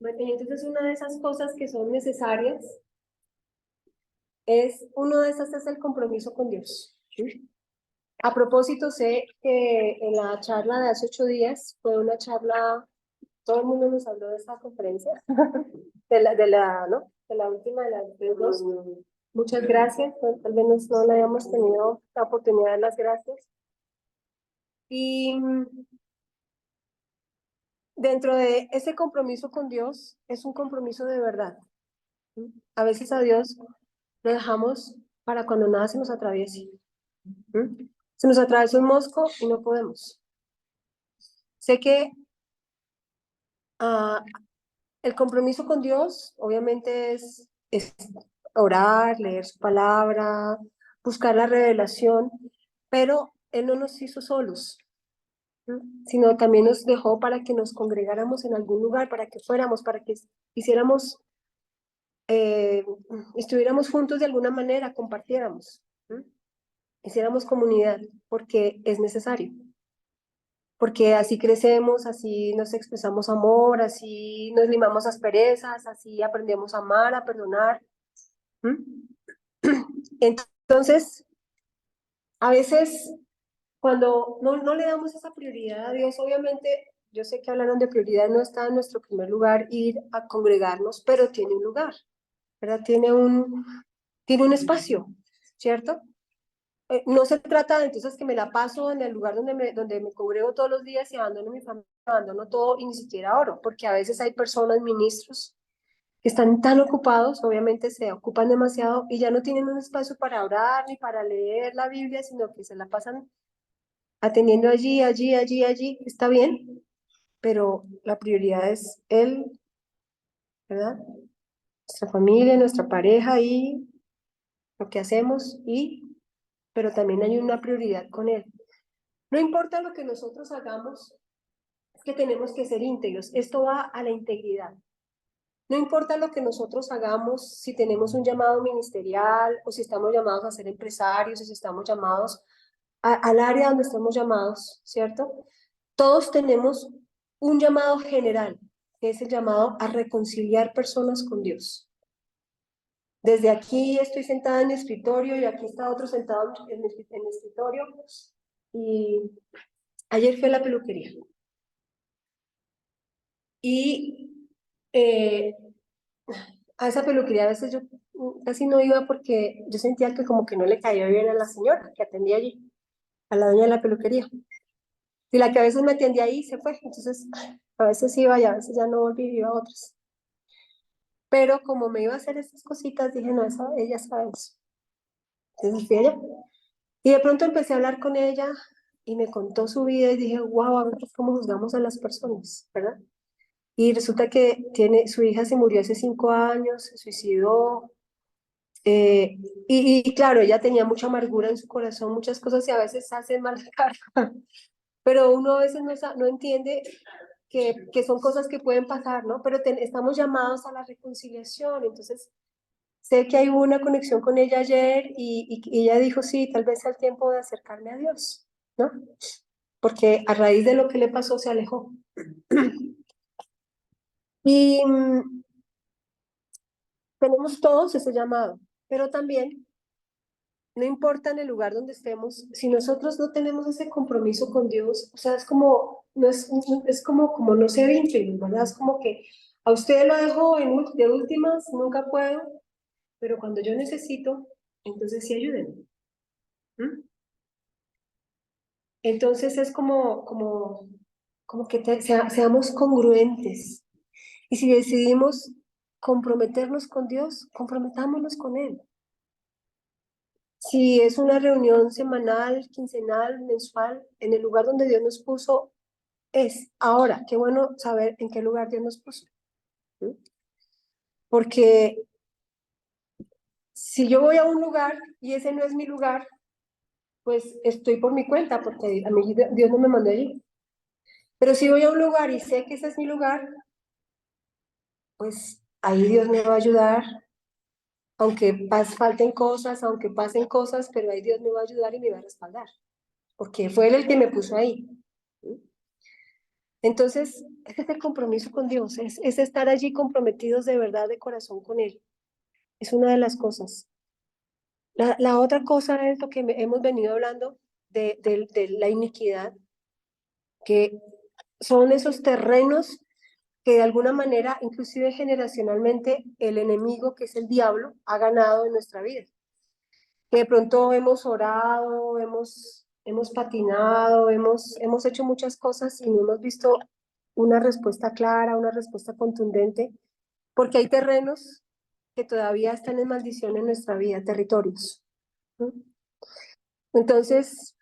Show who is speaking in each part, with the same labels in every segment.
Speaker 1: Entonces, una de esas cosas que son necesarias uno de esas es el compromiso con Dios. ¿Sí? A propósito, sé que en la charla de hace 8 días fue una charla, todo el mundo nos habló de esta conferencia, ¿no? De la última de las dos. Muchas gracias, pues, tal vez no le habíamos tenido la oportunidad de dar las gracias. Y dentro de ese compromiso con Dios es un compromiso de verdad. ¿Sí? A veces a Dios lo dejamos para cuando nada se nos atraviese. ¿Sí? Se nos atraviesa un mosco y no podemos. Sé que ah, el compromiso con Dios obviamente es orar, leer su palabra, buscar la revelación, pero Él no nos hizo solos, ¿no? Sino también nos dejó para que nos congregáramos en algún lugar, para que fuéramos, para que hiciéramos, eh, estuviéramos juntos de alguna manera, compartiéramos, ¿no? Hiciéramos comunidad, porque es necesario. Porque así crecemos, así nos expresamos amor, así nos limamos asperezas, así aprendemos a amar, a perdonar. ¿Mm? Entonces, a veces cuando no le damos esa prioridad a Dios, obviamente, yo sé que hablaron de prioridad, no está en nuestro primer lugar ir a congregarnos, pero tiene un lugar, ¿verdad? Tiene un espacio, ¿cierto? No se trata de entonces que me la paso en el lugar donde me congrego todos los días y abandono mi familia, abandono todo y ni siquiera oro, porque a veces hay personas, ministros, que están tan ocupados, obviamente se ocupan demasiado y ya no tienen un espacio para orar ni para leer la Biblia, sino que se la pasan atendiendo allí, allí, allí, allí. Está bien, pero la prioridad es Él, ¿verdad? Nuestra familia, nuestra pareja y lo que hacemos, pero también hay una prioridad con Él. No importa lo que nosotros hagamos, es que tenemos que ser íntegros. Esto va a la integridad. No importa lo que nosotros hagamos, si tenemos un llamado ministerial o si estamos llamados a ser empresarios, o si estamos llamados al área donde estamos llamados, ¿cierto? Todos tenemos un llamado general, que es el llamado a reconciliar personas con Dios. Desde aquí estoy sentada en mi escritorio y aquí está otro sentado en mi escritorio y ayer fui a la peluquería. Y a esa peluquería a veces yo casi no iba porque yo sentía que como que no le caía bien a la señora que atendía allí, a la dueña de la peluquería. Y la que a veces me atendía ahí se fue, entonces a veces iba y a veces ya no volví y iba a otras. Pero como me iba a hacer esas cositas, dije, no, ella sabe eso. Entonces fui allá. Y de pronto empecé a hablar con ella y me contó su vida y dije, wow, a ver cómo juzgamos a las personas, ¿verdad? Y resulta que su hija se murió hace 5 años, se suicidó. Y claro, ella tenía mucha amargura en su corazón, muchas cosas y a veces hacen mal cara, pero uno a veces no entiende que son cosas que pueden pasar, ¿no? Pero estamos llamados a la reconciliación, entonces sé que hay una conexión con ella ayer y ella dijo, sí, tal vez sea el tiempo de acercarme a Dios, ¿no? Porque a raíz de lo que le pasó se alejó. Y tenemos todos ese llamado, pero también no importa en el lugar donde estemos, si nosotros no tenemos ese compromiso con Dios, o sea, es como, no es como no ser íntegro, ¿verdad? Es como que a usted lo dejo de últimas, nunca puedo, pero cuando yo necesito, entonces sí ayúdenme. ¿Mm? Entonces es como que seamos congruentes. Y si decidimos comprometernos con Dios, comprometámonos con Él. Si es una reunión semanal, quincenal, mensual, en el lugar donde Dios nos puso, es ahora. Qué bueno saber en qué lugar Dios nos puso. ¿Sí? Porque si yo voy a un lugar y ese no es mi lugar, pues estoy por mi cuenta, porque a mí Dios no me mandó allí. Pero si voy a un lugar y sé que ese es mi lugar, pues ahí Dios me va a ayudar, aunque falten cosas, aunque pasen cosas, pero ahí Dios me va a ayudar y me va a respaldar, porque fue Él el que me puso ahí. ¿Sí? Entonces, ese es el compromiso con Dios, es estar allí comprometidos de verdad, de corazón con Él. Es una de las cosas. La otra cosa es lo que hemos venido hablando de la iniquidad, que son esos terrenos que de alguna manera, inclusive generacionalmente, el enemigo, que es el diablo, ha ganado en nuestra vida. Que de pronto hemos orado, hemos patinado, hemos hecho muchas cosas y no hemos visto una respuesta clara, una respuesta contundente, porque hay terrenos que todavía están en maldición en nuestra vida, territorios, ¿no? Entonces,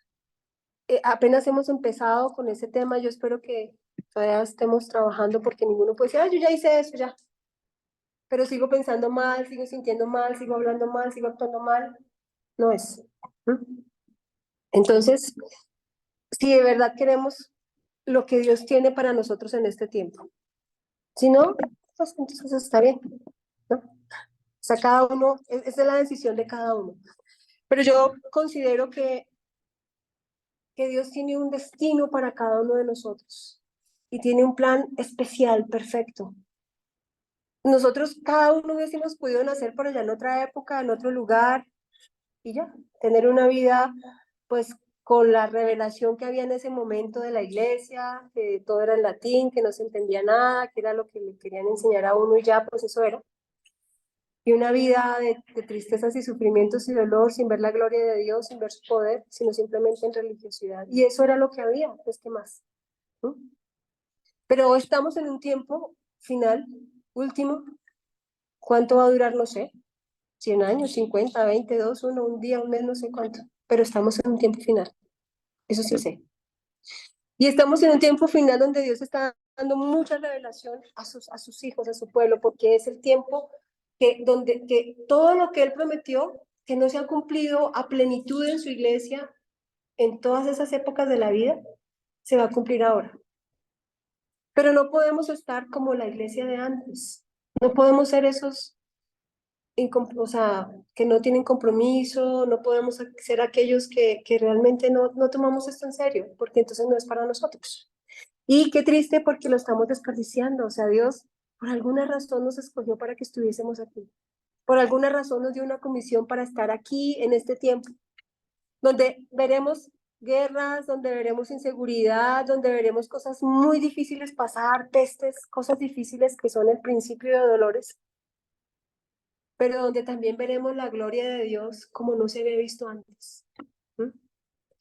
Speaker 1: apenas hemos empezado con ese tema, yo espero que todavía estemos trabajando porque ninguno puede decir, yo ya hice eso, ya, pero sigo pensando mal, sigo sintiendo mal, sigo hablando mal, sigo actuando mal, no es. ¿No? Entonces, si de verdad queremos lo que Dios tiene para nosotros en este tiempo, si no, pues entonces está bien, ¿no? O sea, cada uno, esa es la decisión de cada uno. Pero yo considero que Dios tiene un destino para cada uno de nosotros y tiene un plan especial, perfecto. Nosotros, cada uno hubiésemos podido nacer por allá en otra época, en otro lugar, y ya, tener una vida, pues, con la revelación que había en ese momento de la iglesia, que todo era en latín, que no se entendía nada, que era lo que le querían enseñar a uno y ya, pues eso era. Y una vida de tristezas y sufrimientos y dolor, sin ver la gloria de Dios, sin ver su poder, sino simplemente en religiosidad. Y eso era lo que había, pues, ¿qué más? ¿No? Pero estamos en un tiempo final, último. ¿Cuánto va a durar? No sé. 100 años, 50, 20, 2, 1, un día, un mes, no sé cuánto. Pero estamos en un tiempo final. Eso sí sé. Y estamos en un tiempo final donde Dios está dando mucha revelación a sus hijos, a su pueblo, porque es el tiempo donde que todo lo que Él prometió, que no se ha cumplido a plenitud en su iglesia, en todas esas épocas de la vida, se va a cumplir ahora. Pero no podemos estar como la iglesia de antes. No podemos ser esos, o sea, que no tienen compromiso, no podemos ser aquellos que realmente no tomamos esto en serio, porque entonces no es para nosotros. Y qué triste porque lo estamos desperdiciando. O sea, Dios por alguna razón nos escogió para que estuviésemos aquí. Por alguna razón nos dio una comisión para estar aquí en este tiempo, donde veremos guerras, donde veremos inseguridad, donde veremos cosas muy difíciles pasar, pestes, cosas difíciles que son el principio de dolores, pero donde también veremos la gloria de Dios como no se había visto antes. ¿Mm?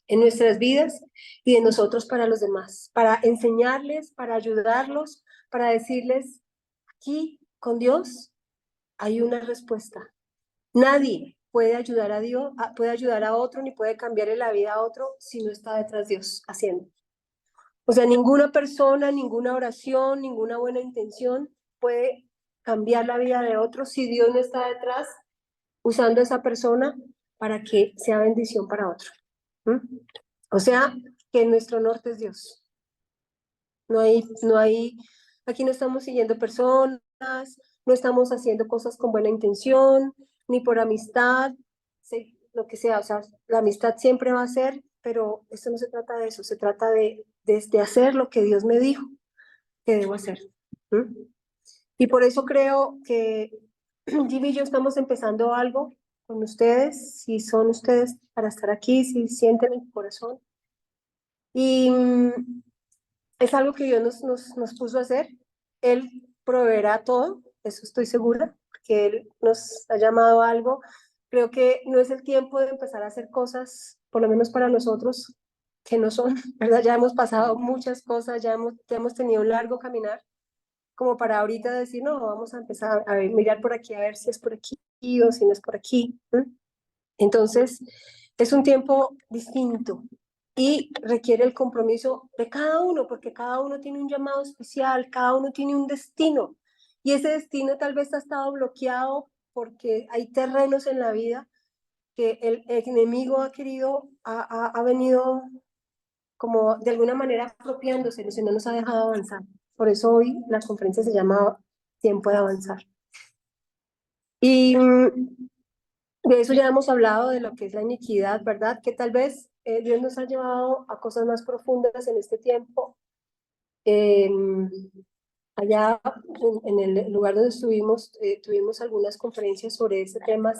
Speaker 1: En nuestras vidas y de nosotros para los demás, para enseñarles, para ayudarlos, para decirles, aquí con Dios hay una respuesta. Nadie puede ayudar a Dios, puede ayudar a otro, ni puede cambiarle la vida a otro si no está detrás de Dios haciendo. O sea, ninguna persona, ninguna oración, ninguna buena intención puede cambiar la vida de otro si Dios no está detrás usando a esa persona para que sea bendición para otro. ¿Mm? O sea, que nuestro norte es Dios. Aquí no estamos siguiendo personas, no estamos haciendo cosas con buena intención, ni por amistad, lo que sea, o sea, la amistad siempre va a ser, pero esto no se trata de eso, se trata de hacer lo que Dios me dijo que debo hacer. ¿Mm? Y por eso creo que Jimmy y yo estamos empezando algo con ustedes, si son ustedes para estar aquí, si sienten en el corazón. Y es algo que Dios nos puso a hacer. Él proveerá todo, eso estoy segura, que Él nos ha llamado a algo. Creo que no es el tiempo de empezar a hacer cosas, por lo menos para nosotros, que no son, ¿verdad? Ya hemos pasado muchas cosas, ya hemos tenido un largo caminar, como para ahorita decir, no, vamos a empezar a ver, mirar por aquí, a ver si es por aquí o si no es por aquí. ¿Eh? Entonces, es un tiempo distinto y requiere el compromiso de cada uno, porque cada uno tiene un llamado especial, cada uno tiene un destino. Y ese destino tal vez ha estado bloqueado porque hay terrenos en la vida que el enemigo ha querido, ha venido como de alguna manera apropiándose, no nos ha dejado avanzar. Por eso hoy la conferencia se llama Tiempo de Avanzar. Y de eso ya hemos hablado, de lo que es la iniquidad, ¿verdad? Que tal vez Dios nos ha llevado a cosas más profundas en este tiempo. Allá en el lugar donde estuvimos, tuvimos algunas conferencias sobre ese tema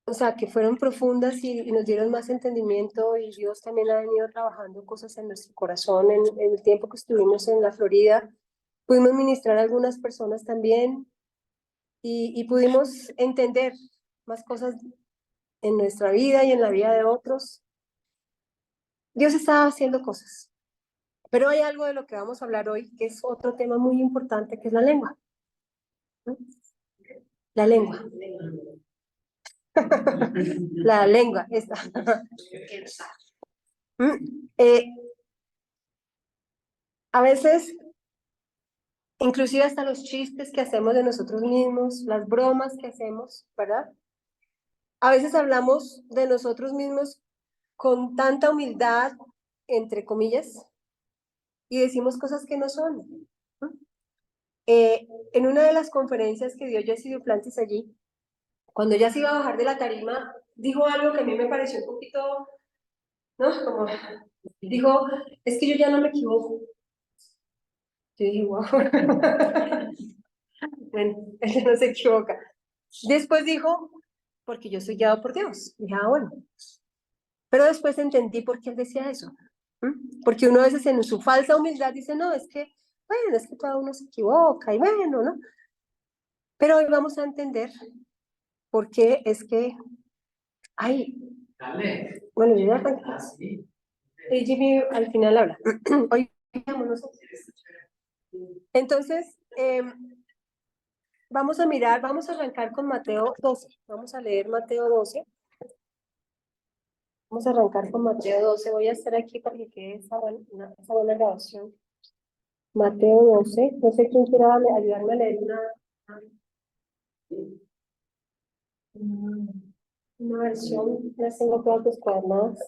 Speaker 1: o sea, que fueron profundas y nos dieron más entendimiento, y Dios también ha venido trabajando cosas en nuestro corazón. En el tiempo que estuvimos en la Florida, pudimos ministrar a algunas personas también, y pudimos entender más cosas en nuestra vida y en la vida de otros. Dios está haciendo cosas, pero hay algo de lo que vamos a hablar hoy, que es otro tema muy importante, que es la lengua. ¿No? La lengua. La lengua, esta. Eh, a veces, inclusive hasta los chistes que hacemos de nosotros mismos, las bromas que hacemos, ¿verdad? A veces hablamos de nosotros mismos con tanta humildad, entre comillas, y decimos cosas que no son. ¿No? En una de las conferencias que dio Jessie Duplantis allí, cuando ella se iba a bajar de la tarima, dijo algo que a mí me pareció un poquito, ¿no? Como, dijo, es que yo ya no me equivoco. Yo dije, wow. Bueno, ella no se equivoca. Después dijo, porque yo soy guiado por Dios. Dije, ah, bueno. Pero después entendí por qué él decía eso. Porque uno a veces en su falsa humildad dice, no, es que, bueno, es que todo uno se equivoca, y bueno, ¿no? Pero hoy vamos a entender por qué es que, ay, bueno, yo ya arranqué. Y Jimmy al final habla. Hoy, entonces, vamos a mirar, vamos a arrancar con Mateo 12. Vamos a leer Mateo 12. Vamos a arrancar con Mateo 12. Voy a estar aquí para que quede esa buena grabación. Mateo 12. No sé quién quiera ayudarme a leer una versión. Las tengo todas descuadernadas.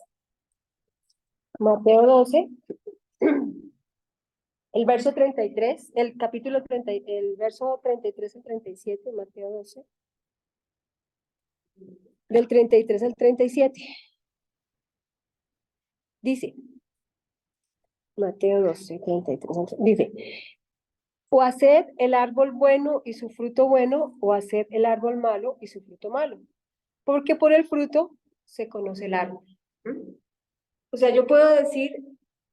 Speaker 1: Mateo 12. El verso 33, el capítulo 30, el verso 33 al 37, Mateo 12. Del 33 al 37. Dice, Mateo 12, 33, dice, o haced el árbol bueno y su fruto bueno, o haced el árbol malo y su fruto malo, porque por el fruto se conoce el árbol. O sea, yo puedo decir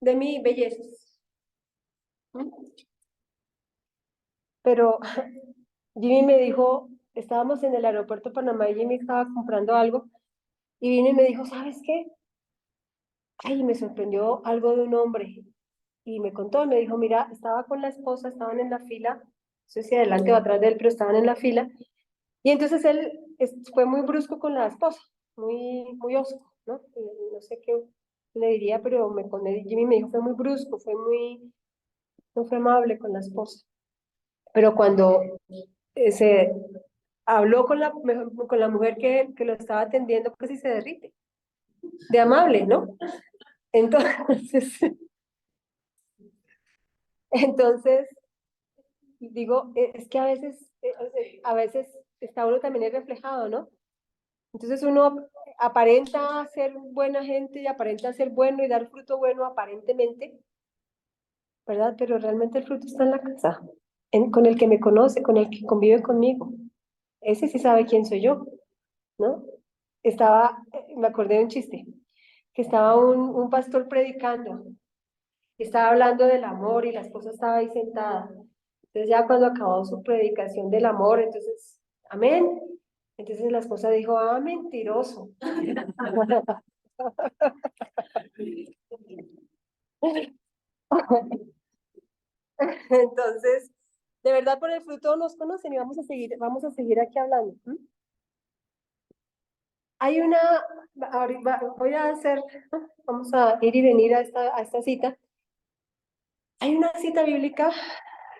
Speaker 1: de mí bellezas, pero Jimmy me dijo, estábamos en el aeropuerto de Panamá y Jimmy estaba comprando algo, y vine y me dijo, ¿sabes qué? Ay, me sorprendió algo de un hombre. Y me contó, me dijo, mira, estaba con la esposa, estaban en la fila, no sé si adelante o atrás de él, pero estaban en la fila. Y entonces él fue muy brusco con la esposa, muy osco, ¿no? No sé qué le diría, pero Jimmy me dijo, fue muy brusco, no fue amable con la esposa. Pero cuando se habló con la mujer que lo estaba atendiendo, casi se derrite, de amable, ¿no? Entonces, entonces digo, es que a veces está uno también es reflejado, ¿no? Entonces uno aparenta ser buena gente y aparenta ser bueno y dar fruto bueno aparentemente, ¿verdad? Pero realmente el fruto está en la casa, con el que me conoce, con el que convive conmigo. Ese sí sabe quién soy yo, ¿no? Me acordé de un chiste, que estaba un pastor predicando, y estaba hablando del amor y la esposa estaba ahí sentada. Entonces ya cuando acabó su predicación del amor, entonces, amén. Entonces la esposa dijo, ah, mentiroso. Entonces, de verdad por el fruto nos conocen y vamos a seguir aquí hablando. Hay una, ahorita voy a hacer, vamos a ir y venir a esta cita. Hay una cita bíblica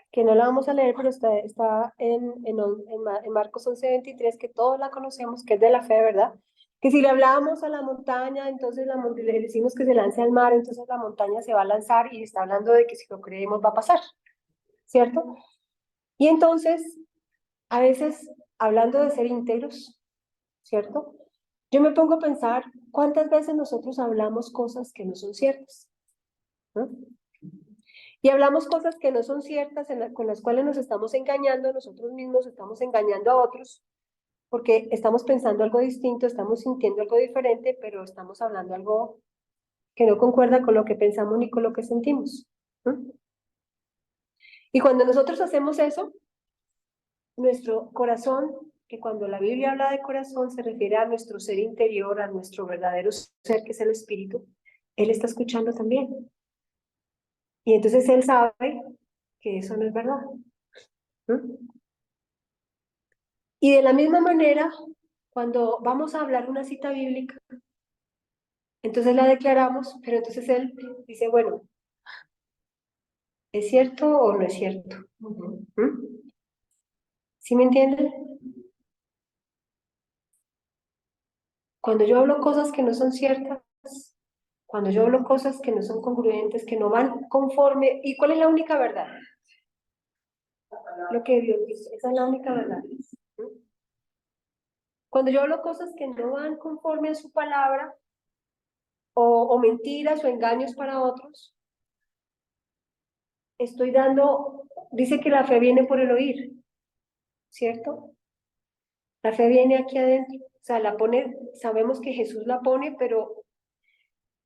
Speaker 1: que no la vamos a leer, pero está en Marcos 11:23, que todos la conocemos, que es de la fe, ¿verdad? Que si le hablábamos a la montaña, entonces le decimos que se lance al mar, entonces la montaña se va a lanzar, y está hablando de que si lo creemos va a pasar, ¿cierto? Y entonces, a veces, hablando de ser íntegros, ¿cierto? Yo me pongo a pensar cuántas veces nosotros hablamos cosas que no son ciertas, ¿no? Y hablamos cosas que no son ciertas, con las cuales nos estamos engañando a nosotros mismos, estamos engañando a otros, porque estamos pensando algo distinto, estamos sintiendo algo diferente, pero estamos hablando algo que no concuerda con lo que pensamos ni con lo que sentimos. ¿Mm? Y cuando nosotros hacemos eso, nuestro corazón, que cuando la Biblia habla de corazón se refiere a nuestro ser interior, a nuestro verdadero ser, que es el espíritu, él está escuchando también. Y entonces él sabe que eso no es verdad. ¿Mm? Y de la misma manera, cuando vamos a hablar una cita bíblica, entonces la declaramos, pero entonces él dice, bueno, ¿es cierto o no es cierto? ¿Mm? ¿Sí me entienden? Cuando yo hablo cosas que no son ciertas, cuando yo hablo cosas que no son congruentes, que no van conforme, ¿y cuál es la única verdad? Lo que Dios dice, esa es la única verdad. ¿Mm? Cuando yo hablo cosas que no van conforme a su palabra, o mentiras o engaños para otros, estoy dando, dice que la fe viene por el oír, ¿cierto? La fe viene aquí adentro, o sea, la pone, sabemos que Jesús la pone, pero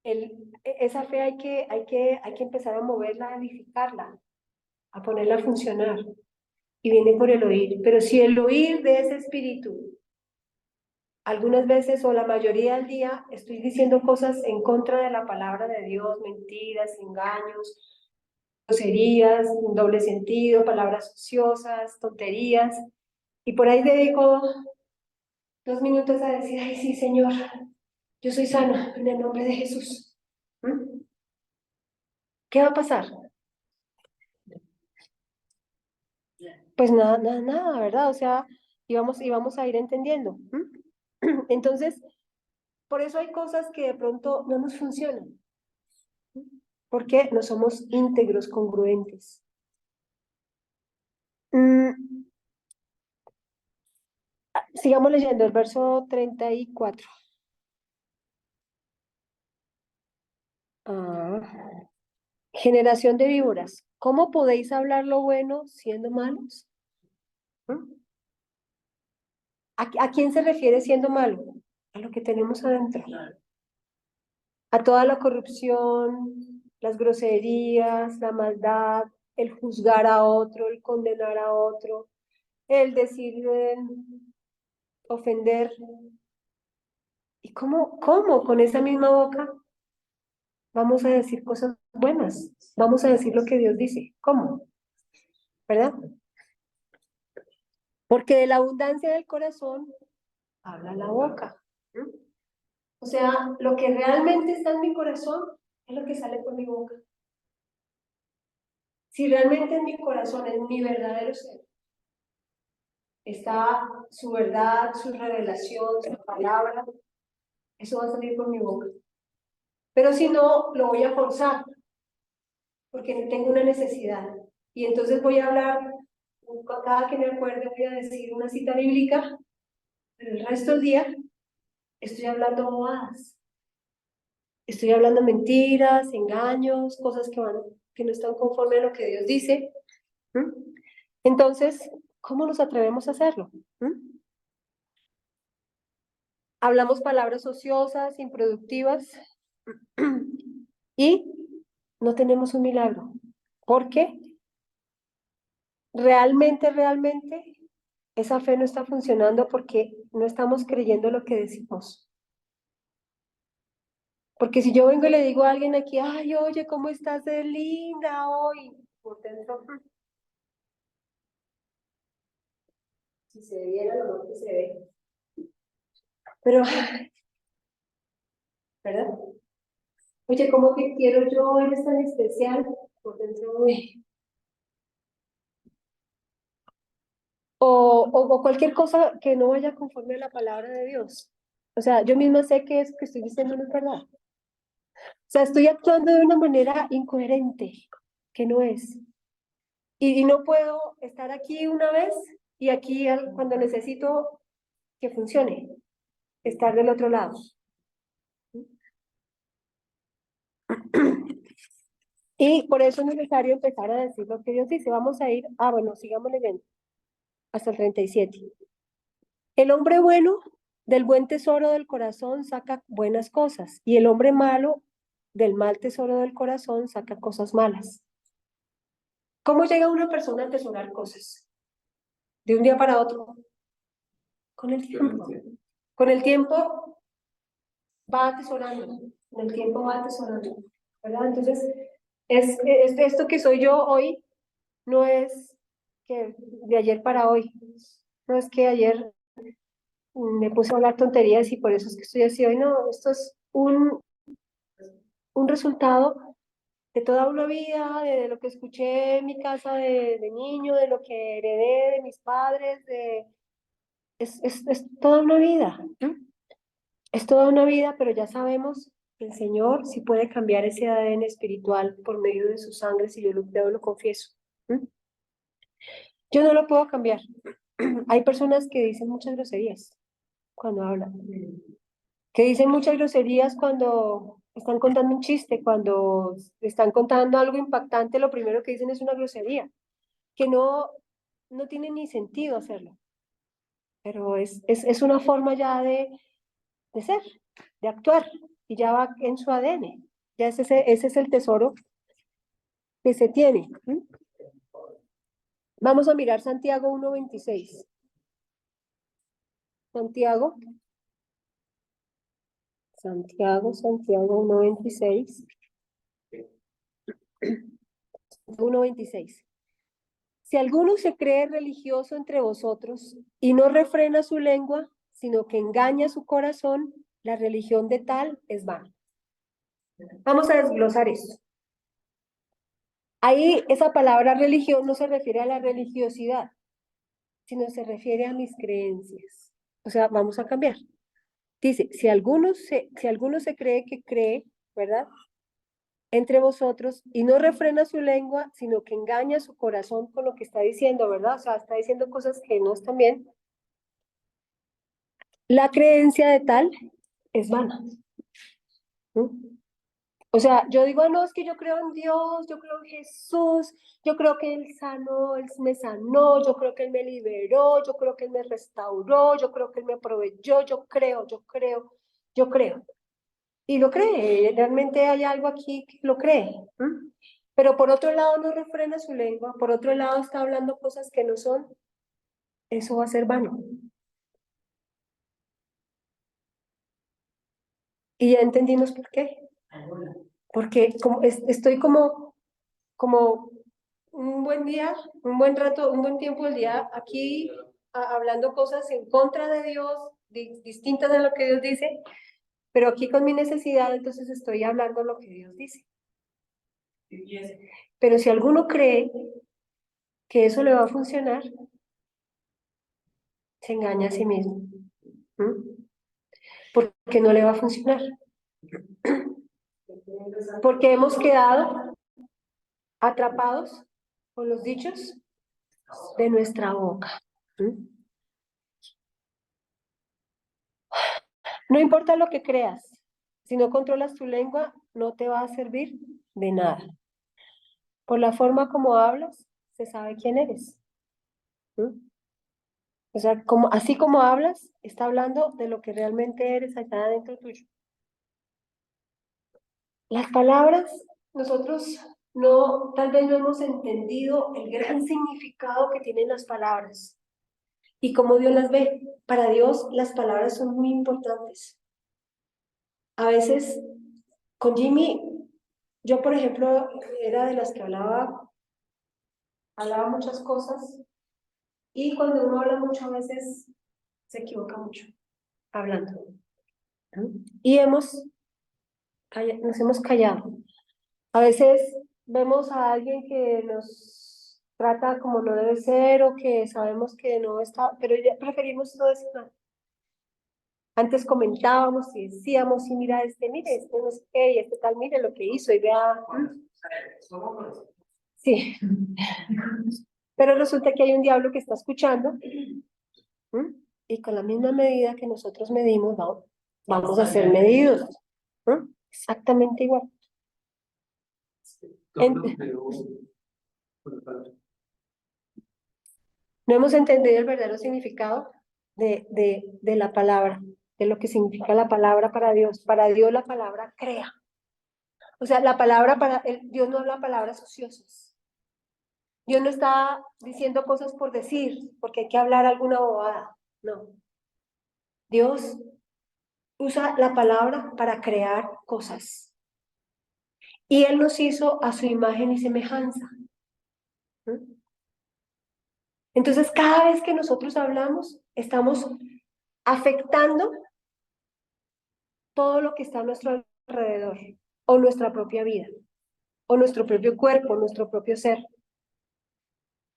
Speaker 1: esa fe hay que empezar a moverla, a edificarla, a ponerla a funcionar, y viene por el oír. Pero si el oír de ese espíritu, algunas veces o la mayoría del día, estoy diciendo cosas en contra de la palabra de Dios, mentiras, engaños, groserías, doble sentido, palabras ociosas, tonterías, y por ahí dedico 2 minutos a decir, ay, sí, Señor, yo soy sano en el nombre de Jesús. ¿Mm? ¿Qué va a pasar? Pues nada, nada, nada, ¿verdad? O sea, íbamos a ir entendiendo. ¿Mm? Entonces, por eso hay cosas que de pronto no nos funcionan, porque no somos íntegros, congruentes. Sigamos leyendo el verso 34. Ah. Generación de víboras, ¿cómo podéis hablar lo bueno siendo malos? ¿Mm? ¿A quién se refiere siendo malo? A lo que tenemos adentro. A toda la corrupción, las groserías, la maldad, el juzgar a otro, el condenar a otro, el decir, ofender. ¿Y cómo con esa misma boca vamos a decir cosas buenas? Vamos a decir lo que Dios dice. ¿Cómo? ¿Verdad? Porque de la abundancia del corazón habla la boca. ¿Mm? O sea, lo que realmente está en mi corazón es lo que sale por mi boca. Si realmente en mi corazón, en mi verdadero ser, está su verdad, su revelación, su palabra, eso va a salir por mi boca. Pero si no, lo voy a forzar, porque tengo una necesidad. Y entonces voy a hablar, cada que me acuerde voy a decir una cita bíblica, pero el resto del día estoy hablando bobadas. Estoy hablando mentiras, engaños, cosas que no están conforme a lo que Dios dice. ¿Mm? Entonces, ¿cómo nos atrevemos a hacerlo? ¿Mm? Hablamos palabras ociosas, improductivas, y no tenemos un milagro. ¿Por qué? Realmente, esa fe no está funcionando porque no estamos creyendo lo que decimos. Porque si yo vengo y le digo a alguien aquí, ay, oye, ¿cómo estás de linda hoy? Por dentro, si se viera lo que se ve. Pero, ¿verdad? Oye, ¿cómo que quiero yo? Eres tan especial. Por dentro, uy. O cualquier cosa que no vaya conforme a la palabra de Dios. O sea, yo misma sé que es que estoy diciendo no es verdad. O sea, estoy actuando de una manera incoherente, que no es. Y no puedo estar aquí una vez y aquí cuando necesito que funcione, estar del otro lado. Y por eso es necesario empezar a decir lo que Dios dice. Vamos a ir, bueno, sigamos leyendo hasta el 37. El hombre bueno del buen tesoro del corazón saca buenas cosas, y el hombre malo del mal tesoro del corazón saca cosas malas. ¿Cómo llega una persona a atesorar cosas? De un día para otro. Con el tiempo. Con el tiempo va atesorando. Con el tiempo va atesorando. ¿Verdad? Entonces, es esto que soy yo hoy, no es que de ayer para hoy. No es que ayer me puse a hablar tonterías y por eso es que estoy así hoy. No, esto es un resultado de toda una vida, de lo que escuché en mi casa de niño, de lo que heredé de mis padres, es toda una vida, ¿no? Es toda una vida, pero ya sabemos que el Señor sí puede cambiar ese ADN espiritual por medio de su sangre, si yo lo creo, lo confieso. ¿Mm? Yo no lo puedo cambiar. Hay personas que dicen muchas groserías cuando hablan, que dicen muchas groserías cuando están contando un chiste, cuando están contando algo impactante, lo primero que dicen es una grosería, que no tiene ni sentido hacerlo, pero es una forma ya de ser, de actuar, y ya va en su ADN. Ya ese es el tesoro que se tiene. ¿Mm? Vamos a mirar Santiago 1:26. Santiago, Santiago 1:26. 1:26. Si alguno se cree religioso entre vosotros y no refrena su lengua, sino que engaña su corazón, la religión de tal es vana. Vamos a desglosar esto. Ahí esa palabra religión no se refiere a la religiosidad, sino se refiere a mis creencias. O sea, vamos a cambiar. Dice, si alguno se cree que cree, ¿verdad? Entre vosotros y no refrena su lengua, sino que engaña su corazón con lo que está diciendo, ¿verdad? O sea, está diciendo cosas que no están bien. La creencia de tal es vana. ¿No? O sea, yo digo, no, es que yo creo en Dios, yo creo en Jesús, yo creo que Él me sanó, yo creo que Él me liberó, yo creo que Él me restauró, yo creo que Él me proveyó, yo creo. Y lo cree, realmente hay algo aquí que lo cree. ¿Mm? Pero por otro lado no refrena su lengua, por otro lado está hablando cosas que no son, eso va a ser vano. Y ya entendimos por qué. Porque estoy como un buen día, un buen rato, un buen tiempo del día aquí hablando cosas en contra de Dios, distintas de lo que Dios dice, pero aquí con mi necesidad, entonces estoy hablando lo que Dios dice. Pero si alguno cree que eso le va a funcionar, se engaña a sí mismo. ¿Mm? Porque no le va a funcionar. Porque hemos quedado atrapados con los dichos de nuestra boca. ¿Mm? No importa lo que creas, si no controlas tu lengua, no te va a servir de nada. Por la forma como hablas, se sabe quién eres. ¿Mm? O sea, así como hablas, está hablando de lo que realmente eres allá adentro tuyo. Las palabras, nosotros tal vez no hemos entendido el gran significado que tienen las palabras y cómo Dios las ve. Para Dios, las palabras son muy importantes. A veces, con Jimmy, yo, por ejemplo, era de las que hablaba muchas cosas, y cuando uno habla mucho, a veces se equivoca mucho hablando. ¿No? Y nos hemos callado. A veces vemos a alguien que nos trata como no debe ser o que sabemos que no está, pero ya preferimos no decir nada. Antes comentábamos y decíamos, y mira, mire, no sé qué, y tal, mire lo que hizo, y vea. Sí, pero resulta que hay un diablo que está escuchando, ¿m? Y con la misma medida que nosotros medimos, vamos a ser medidos. ¿M? Exactamente igual. No hemos entendido el verdadero significado de la palabra, de lo que significa la palabra para Dios. Para Dios la palabra crea. O sea, la palabra Dios no habla palabras ociosas. Dios no está diciendo cosas por decir, porque hay que hablar alguna bobada. No. Dios usa la palabra para crear cosas. Y Él nos hizo a su imagen y semejanza. ¿Mm? Entonces, cada vez que nosotros hablamos, estamos afectando todo lo que está a nuestro alrededor, o nuestra propia vida, o nuestro propio cuerpo, nuestro propio ser.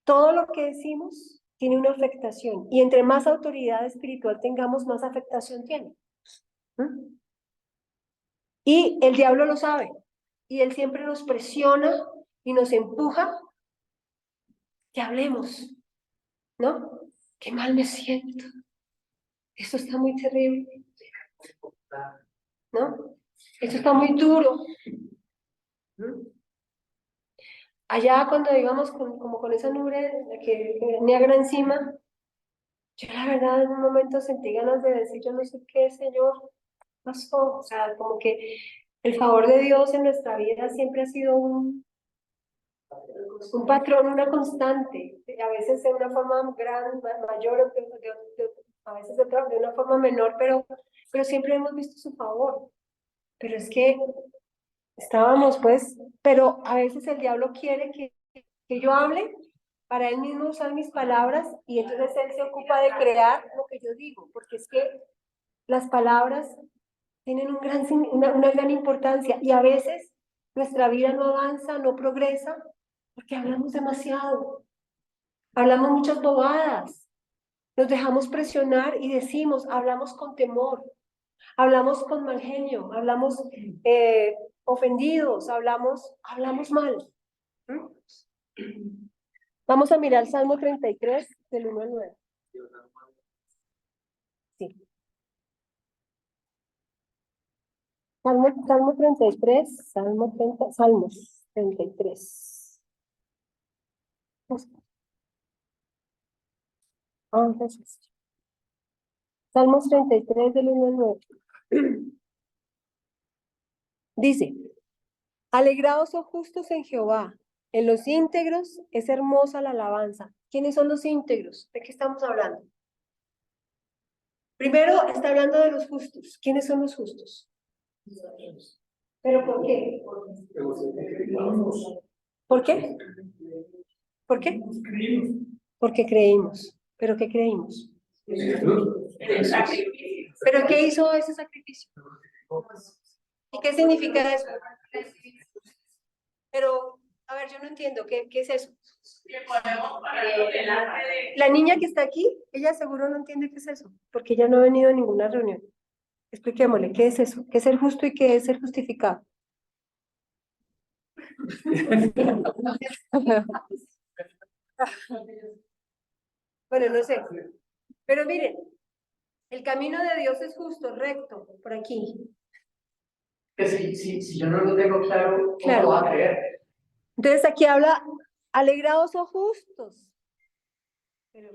Speaker 1: Todo lo que decimos tiene una afectación, y entre más autoridad espiritual tengamos, más afectación tiene. ¿Mm? Y el diablo lo sabe, y él siempre nos presiona y nos empuja que hablemos, ¿no? Qué mal me siento, esto está muy terrible, ¿no? Esto está muy duro. ¿Mm? Allá cuando íbamos como con esa nube que negra encima, yo la verdad en un momento sentí ganas de decir, yo no sé qué, Señor, pasó. O sea, como que el favor de Dios en nuestra vida siempre ha sido un patrón, una constante, a veces de una forma mayor, a veces de una forma menor, pero siempre hemos visto su favor. Pero es que estábamos pues, pero a veces el diablo quiere que yo hable para él mismo usar mis palabras y entonces él se ocupa de crear lo que yo digo, porque es que las palabras tienen una gran importancia y a veces nuestra vida no avanza, no progresa, porque hablamos demasiado, hablamos muchas bobadas, nos dejamos presionar y decimos, hablamos con temor, hablamos con mal genio, hablamos ofendidos, hablamos mal. ¿Mm? Vamos a mirar Salmo 33, del 1 al 9. Sí. Salmo 33, Salmos 33. Gracias. Salmos 33, del 1 al 9. Dice, alegraos, oh justos, en Jehová, en los íntegros es hermosa la alabanza. ¿Quiénes son los íntegros? ¿De qué estamos hablando? Primero está hablando de los justos. ¿Quiénes son los justos? ¿Pero por qué? ¿Por qué? ¿Por qué? Porque creímos. ¿Pero qué creímos? ¿Pero qué hizo ese sacrificio? ¿Y qué significa eso? Pero, a ver, yo no entiendo, ¿qué es eso? La niña que está aquí, ella seguro no entiende qué es eso, porque ella no ha venido a ninguna reunión. Expliquémosle, ¿qué es eso? ¿Qué es ser justo y qué es ser justificado? Bueno, no sé. Pero miren, el camino de Dios es justo, recto, por aquí.
Speaker 2: Que si yo no lo tengo claro, ¿cómo lo va a creer?
Speaker 1: Entonces aquí habla, alegrados o justos. Pero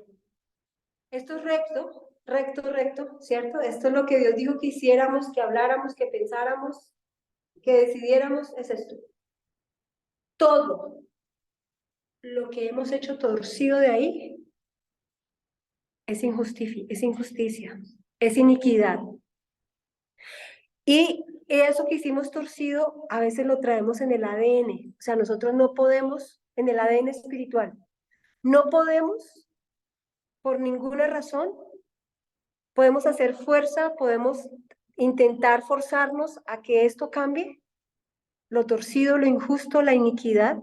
Speaker 1: esto es recto, recto, ¿cierto? Esto es lo que Dios dijo que hiciéramos, que habláramos, que pensáramos, que decidiéramos, es esto. Todo lo que hemos hecho torcido de ahí es injusticia, es iniquidad. Y eso que hicimos torcido, a veces lo traemos en el ADN. O sea, nosotros no podemos, en el ADN espiritual, no podemos, por ninguna razón, podemos hacer fuerza, podemos intentar forzarnos a que esto cambie, lo torcido, lo injusto, la iniquidad,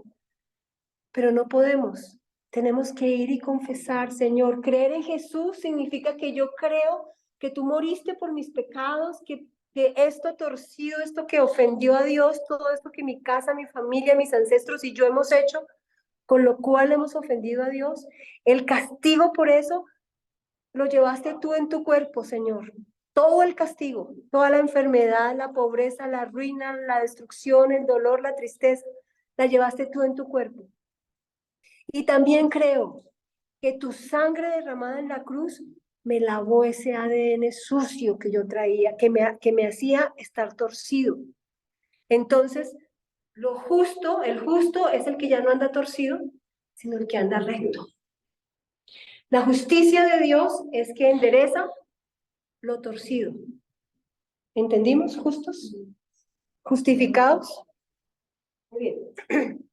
Speaker 1: pero no podemos. Tenemos que ir y confesar, Señor, creer en Jesús significa que yo creo que tú moriste por mis pecados, que esto torcido, esto que ofendió a Dios, todo esto que mi casa, mi familia, mis ancestros y yo hemos hecho, con lo cual hemos ofendido a Dios, el castigo por eso lo llevaste tú en tu cuerpo, Señor. Todo el castigo, toda la enfermedad, la pobreza, la ruina, la destrucción, el dolor, la tristeza, la llevaste tú en tu cuerpo. Y también creo que tu sangre derramada en la cruz me lavó ese ADN sucio que yo traía, que me hacía estar torcido. Entonces, el justo es el que ya no anda torcido, sino el que anda recto. La justicia de Dios es que endereza lo torcido. ¿Entendimos? ¿Justos? ¿Justificados? Muy bien.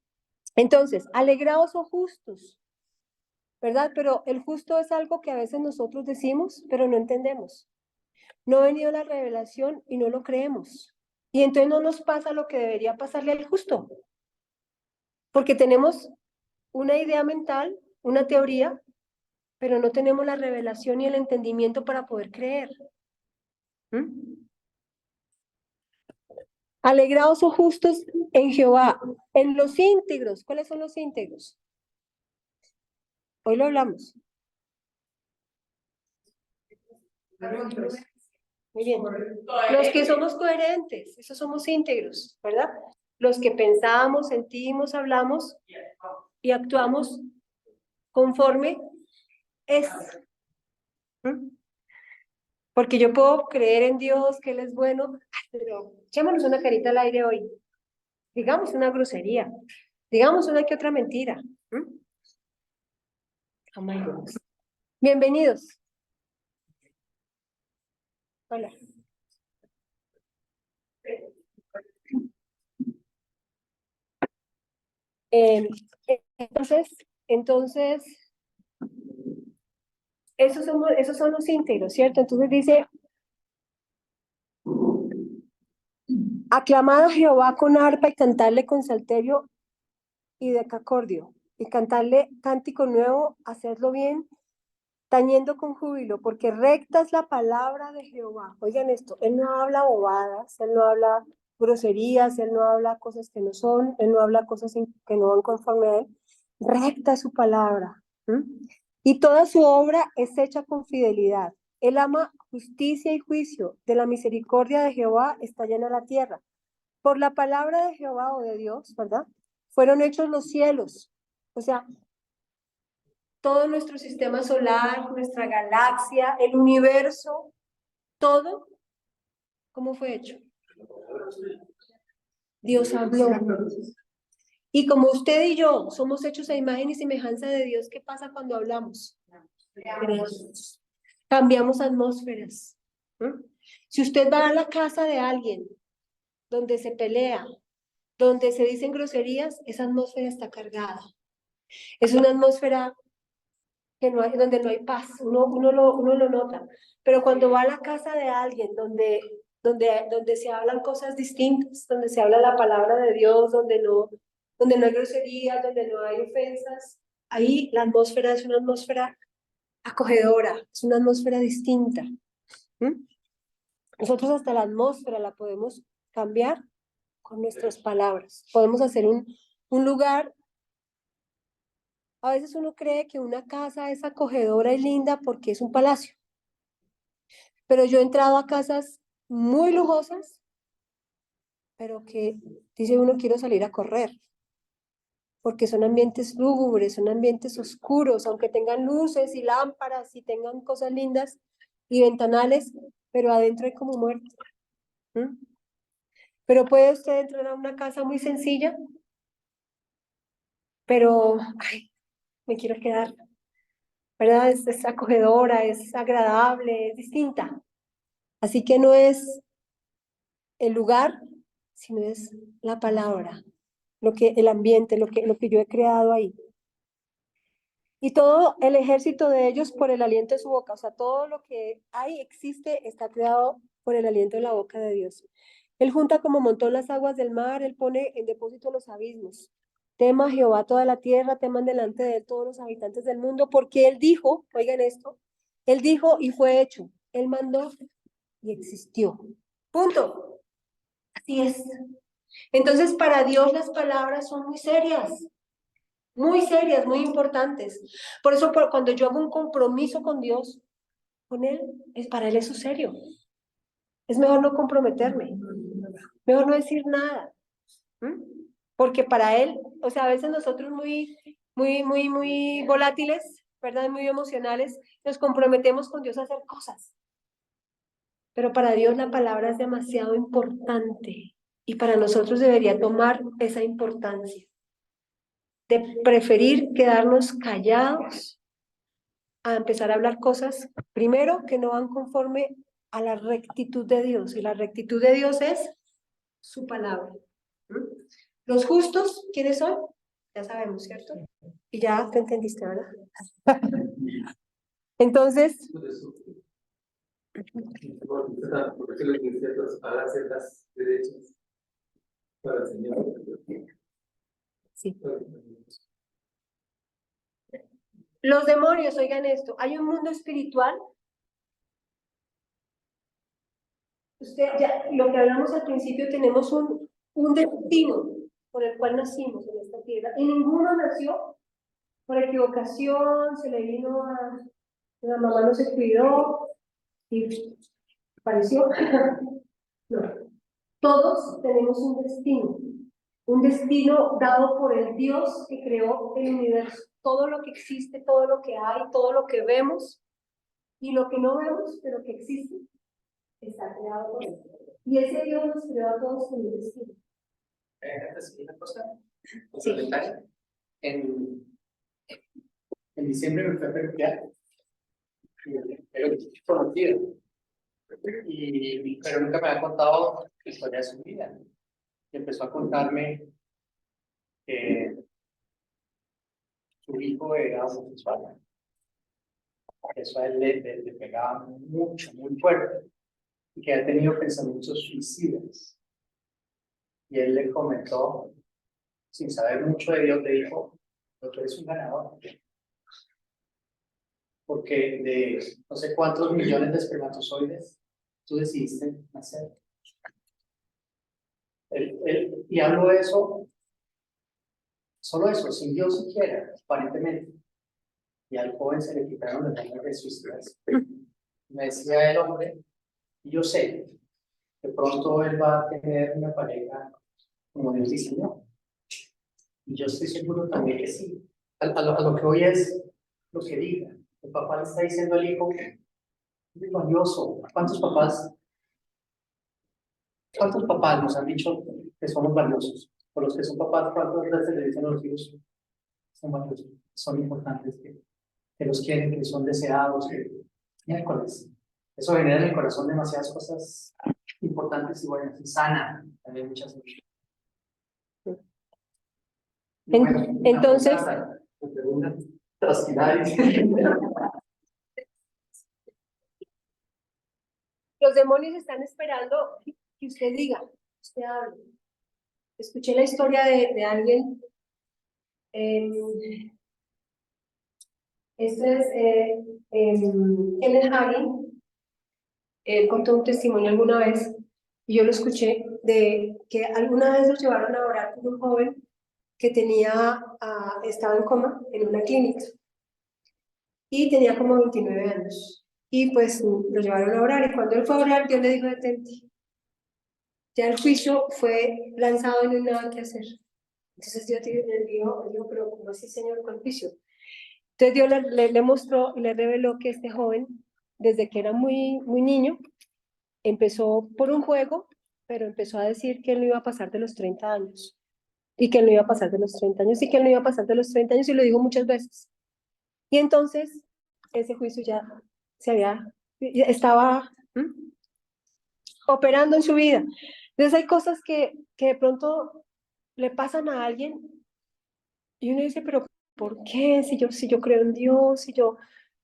Speaker 1: Entonces, alegraos o justos, ¿verdad? Pero el justo es algo que a veces nosotros decimos, pero no entendemos. No ha venido la revelación y no lo creemos. Y entonces no nos pasa lo que debería pasarle al justo, porque tenemos una idea mental, una teoría, pero no tenemos la revelación y el entendimiento para poder creer. ¿Mm? Alegraos o justos en Jehová, en los íntegros. ¿Cuáles son los íntegros? Hoy lo hablamos. Muy bien. Los que somos coherentes, esos somos íntegros, ¿verdad? Los que pensamos, sentimos, hablamos y actuamos conforme es. ¿Mm? Porque yo puedo creer en Dios, que Él es bueno, pero echémonos una carita al aire hoy. Digamos una grosería, digamos una que otra mentira. ¿Mm? Oh my goodness. Bienvenidos. Hola. Eh, entonces, esos son los íntegros, ¿cierto? Entonces dice, aclamad a Jehová con arpa y cantarle con salterio y decacordio, y cantarle cántico nuevo, hacedlo bien, tañendo con júbilo, porque recta es la palabra de Jehová. Oigan esto, Él no habla bobadas, Él no habla groserías, Él no habla cosas que no son, Él no habla cosas que no van conforme a Él. Recta es su palabra. ¿Mm? Y toda su obra es hecha con fidelidad. Él ama justicia y juicio. De la misericordia de Jehová está llena la tierra. Por la palabra de Jehová o de Dios, ¿verdad? Fueron hechos los cielos. O sea, todo nuestro sistema solar, nuestra galaxia, el universo, todo, ¿cómo fue hecho? Dios habló. Y como usted y yo somos hechos a imagen y semejanza de Dios, ¿qué pasa cuando hablamos? Creamos. Cambiamos atmósferas. ¿Mm? Si usted va a la casa de alguien donde se pelea, donde se dicen groserías, esa atmósfera está cargada. Es una atmósfera que no hay, donde no hay paz, uno lo nota. Pero cuando va a la casa de alguien donde se hablan cosas distintas, donde se habla la palabra de Dios, donde no hay groserías, donde no hay ofensas, ahí la atmósfera es una atmósfera acogedora, es una atmósfera distinta. ¿Mm? Nosotros hasta la atmósfera la podemos cambiar con nuestras palabras. Podemos hacer un lugar. A veces uno cree que una casa es acogedora y linda porque es un palacio, pero yo he entrado a casas muy lujosas, pero que dice uno quiero salir a correr, porque son ambientes lúgubres, son ambientes oscuros, aunque tengan luces y lámparas y tengan cosas lindas y ventanales, pero adentro hay como muerte. ¿Mm? Pero puede usted entrar a una casa muy sencilla, pero ay, me quiero quedar, ¿verdad? Es acogedora, es agradable, es distinta. Así que no es el lugar, sino es la palabra, el ambiente, lo que yo he creado ahí. Y todo el ejército de ellos por el aliento de su boca, o sea, todo lo que hay, existe, está creado por el aliento de la boca de Dios. Él junta como montón las aguas del mar, él pone en depósito los abismos. Tema Jehová toda la tierra, teman delante de él todos los habitantes del mundo, porque él dijo, oigan esto, él dijo y fue hecho, él mandó y existió. Punto. Así es. Entonces, para Dios las palabras son muy serias, muy importantes. Por eso, cuando yo hago un compromiso con Dios, con Él, para Él eso es serio. Es mejor no comprometerme, mejor no decir nada. ¿Mm? porque para él, o sea, a veces nosotros muy volátiles, ¿verdad? Muy emocionales, nos comprometemos con Dios a hacer cosas, pero para Dios la palabra es demasiado importante y para nosotros debería tomar esa importancia de preferir quedarnos callados a empezar a hablar cosas, primero, que no van conforme a la rectitud de Dios, y la rectitud de Dios es su palabra. Los justos, ¿quiénes son? Ya sabemos, ¿cierto? Y ya te entendiste, ¿verdad? Entonces,
Speaker 3: porque los cristianos hagan ciertas derechas para el Señor.
Speaker 1: sí. Los demonios, oigan esto, hay un mundo espiritual. Lo que hablamos al principio, tenemos un destino por el cual nacimos en esta tierra, y ninguno nació por equivocación, se le vino la mamá no se cuidó y apareció. No, todos tenemos un destino dado por el Dios que creó el universo. Todo lo que existe, todo lo que hay, todo lo que vemos y lo que no vemos, pero que existe, está creado por él. Y ese Dios nos creó a todos con un destino.
Speaker 2: Una cosa, un
Speaker 1: Sí.
Speaker 2: comentario. En diciembre me fue a peluquear, pero conocida, pero nunca me había contado la historia de su vida. Y empezó a contarme que su hijo era homosexual. Eso a él le pegaba mucho, muy fuerte, y que ha tenido pensamientos suicidas. Y él le comentó, sin saber mucho de Dios, le dijo: "Pero tú eres un ganador, porque de no sé cuántos millones de espermatozoides tú decidiste nacer". Y hablo de eso, solo eso, sin Dios siquiera, aparentemente. Y al joven se le quitaron las ganas de suicidarse. Me decía el hombre: "Y yo sé que pronto él va a tener una pareja como Dios diseñó". Y yo estoy seguro también que sí. A lo que hoy es lo que diga. El papá le está diciendo al hijo: "Es valioso". ¿Cuántos papás nos han dicho que somos valiosos? Por los que son papás, ¿cuántas veces le dicen a los hijos: "Son valiosos, son importantes, que los quieren, que son deseados"? Miércoles. Eso genera en el corazón demasiadas cosas importantes y buenas, y sana también muchas veces. Bueno,
Speaker 1: Entonces, los demonios están esperando que usted diga, usted hable. Escuché la historia de alguien. Este es Kenneth Hagin. Él contó un testimonio alguna vez, y yo lo escuché, de que alguna vez lo llevaron a orar con un joven que estaba en coma en una clínica y tenía como 29 años. Y pues lo llevaron a orar, y cuando él fue a orar, Dios le dijo: "Detente". Ya el juicio fue lanzado y no hay nada que hacer. Entonces Dios le dijo: "Pero ¿cómo así, Señor, con juicio?". Entonces Dios le mostró y le reveló que este joven, desde que era muy niño, empezó por un juego, pero empezó a decir que él no iba a pasar de los 30 años, y que él no iba a pasar de los 30 años, y que él no iba a pasar de los 30 años, y lo dijo muchas veces. Y entonces ese juicio ya estaba operando en su vida. Entonces hay cosas que de pronto le pasan a alguien y uno dice: "Pero ¿por qué? Si yo creo en Dios, si yo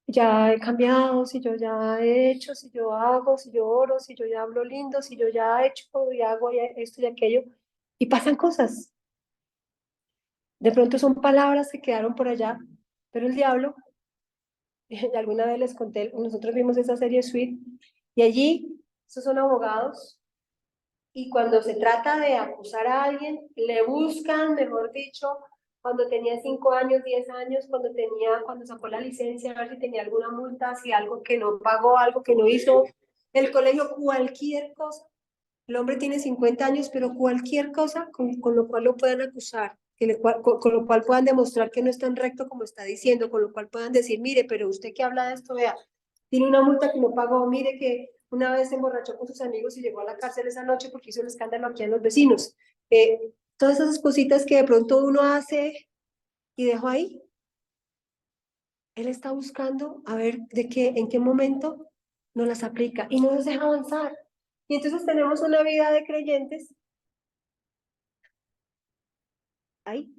Speaker 1: ya he cambiado, si yo ya he hecho, si yo hago, si yo oro, si yo ya hablo lindo, si yo ya he hecho y hago esto y aquello", y pasan cosas. De pronto son palabras que quedaron por allá, pero el diablo, alguna vez les conté, nosotros vimos esa serie Sweet, y allí, esos son abogados, y cuando se trata de acusar a alguien, le buscan, mejor dicho, cuando tenía 5 años, 10 años, cuando sacó la licencia, a ver si tenía alguna multa, si algo que no pagó, algo que no hizo, el colegio, cualquier cosa. El hombre tiene 50 años, pero cualquier cosa con lo cual lo puedan acusar, con lo cual puedan demostrar que no es tan recto como está diciendo, con lo cual puedan decir, mire, pero usted que habla de esto, vea, tiene una multa que no pagó, mire que una vez se emborrachó con sus amigos y llegó a la cárcel esa noche porque hizo un escándalo aquí en los vecinos. Todas esas cositas que de pronto uno hace y dejó ahí, él está buscando a ver en qué momento nos las aplica y no nos deja avanzar. Y entonces tenemos una vida de creyentes ahí.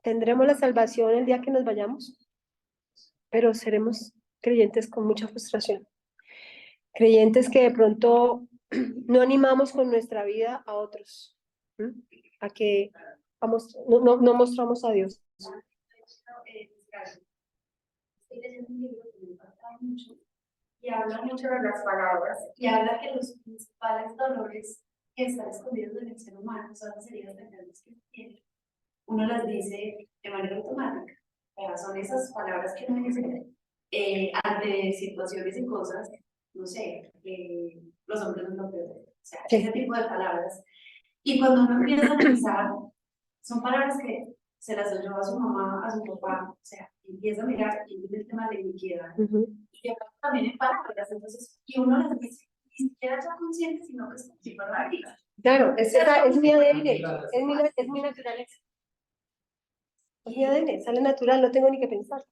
Speaker 1: Tendremos la salvación el día que nos vayamos, pero seremos creyentes con mucha frustración. Creyentes que de pronto no animamos con nuestra vida a otros, a que no mostramos a Dios.
Speaker 4: Estoy leyendo un libro que me impacta mucho y habla mucho de las palabras y habla que los principales dolores que están escondidos en el ser humano son las heridas de grandes que tiene. Uno las dice de manera automática, pero son esas palabras que uno dice ante situaciones y cosas, no sé, los hombres no lo peor, o sea,
Speaker 1: Sí.
Speaker 4: ese tipo de palabras. Y cuando uno empieza a pensar, son palabras que se las oyó a su mamá, a su papá, o sea, empieza a mirar y viene el tema de la iniquidad. Y de pronto también en palabras, entonces, y uno las dice, ni siquiera ya consciente, sino que es como si fuera la vida.
Speaker 1: Claro, es mi ADN, es mi naturaleza. Es mi ADN, sale natural, no tengo ni que pensar.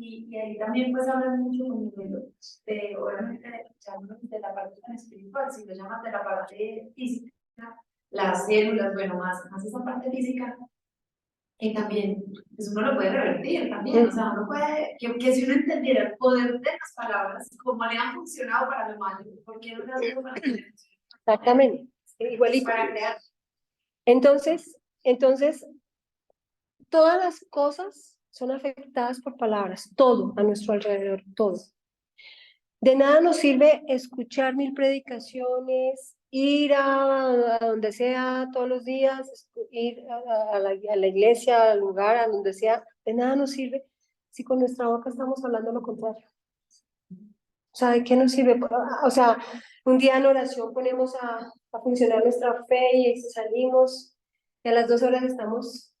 Speaker 4: Y ahí también pues hablan mucho de, obviamente, de la parte tan espiritual, si lo llaman de la parte física, las células, bueno, más esa parte física, y también, pues uno lo puede revertir también, o sea, uno puede, que si uno entendiera el poder de las palabras, cómo le han funcionado para lo malo, ¿por qué no le han sido para lo malo?
Speaker 1: Exactamente, igualito.
Speaker 4: Para crear.
Speaker 1: Entonces, todas las cosas son afectadas por palabras, todo a nuestro alrededor, todo. De nada nos sirve escuchar 1000 predicaciones, ir a donde sea todos los días, ir a la iglesia, al lugar, a donde sea. De nada nos sirve si con nuestra boca estamos hablando lo contrario. O sea, ¿de qué nos sirve? O sea, un día en oración ponemos a funcionar nuestra fe y salimos y a las 2 horas estamos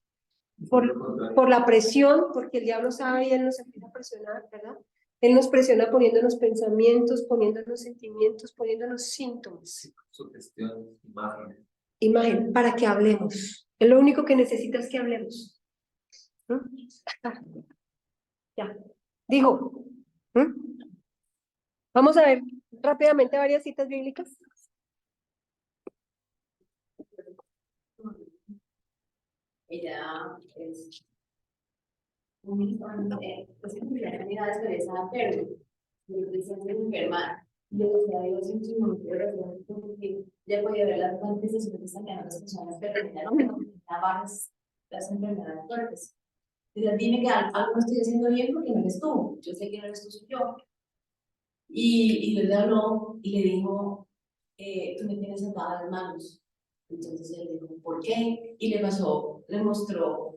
Speaker 1: por la presión, porque el diablo sabe y él nos empieza a presionar, ¿verdad? Él nos presiona poniéndonos pensamientos, poniéndonos sentimientos, poniéndonos síntomas.
Speaker 3: Sugestiones, imágenes.
Speaker 1: Imagen, para que hablemos. Él lo único que necesita es que hablemos. Ya, dijo. Vamos a ver rápidamente varias citas bíblicas.
Speaker 4: Ella es una cantidad de experiencia enferma, de enfermar. Yo decía, Dios, en su nombre, porque ya podía ver las manifestaciones de las personas, pero ya no me varias las enfermedades fuertes. Dice, dime que algo no estoy haciendo bien porque no eres tú. Yo sé que no eres tú, soy yo. Y Dios le habló y le dijo, tú me tienes atadas las manos. Entonces él dijo, ¿por qué? Y le mostró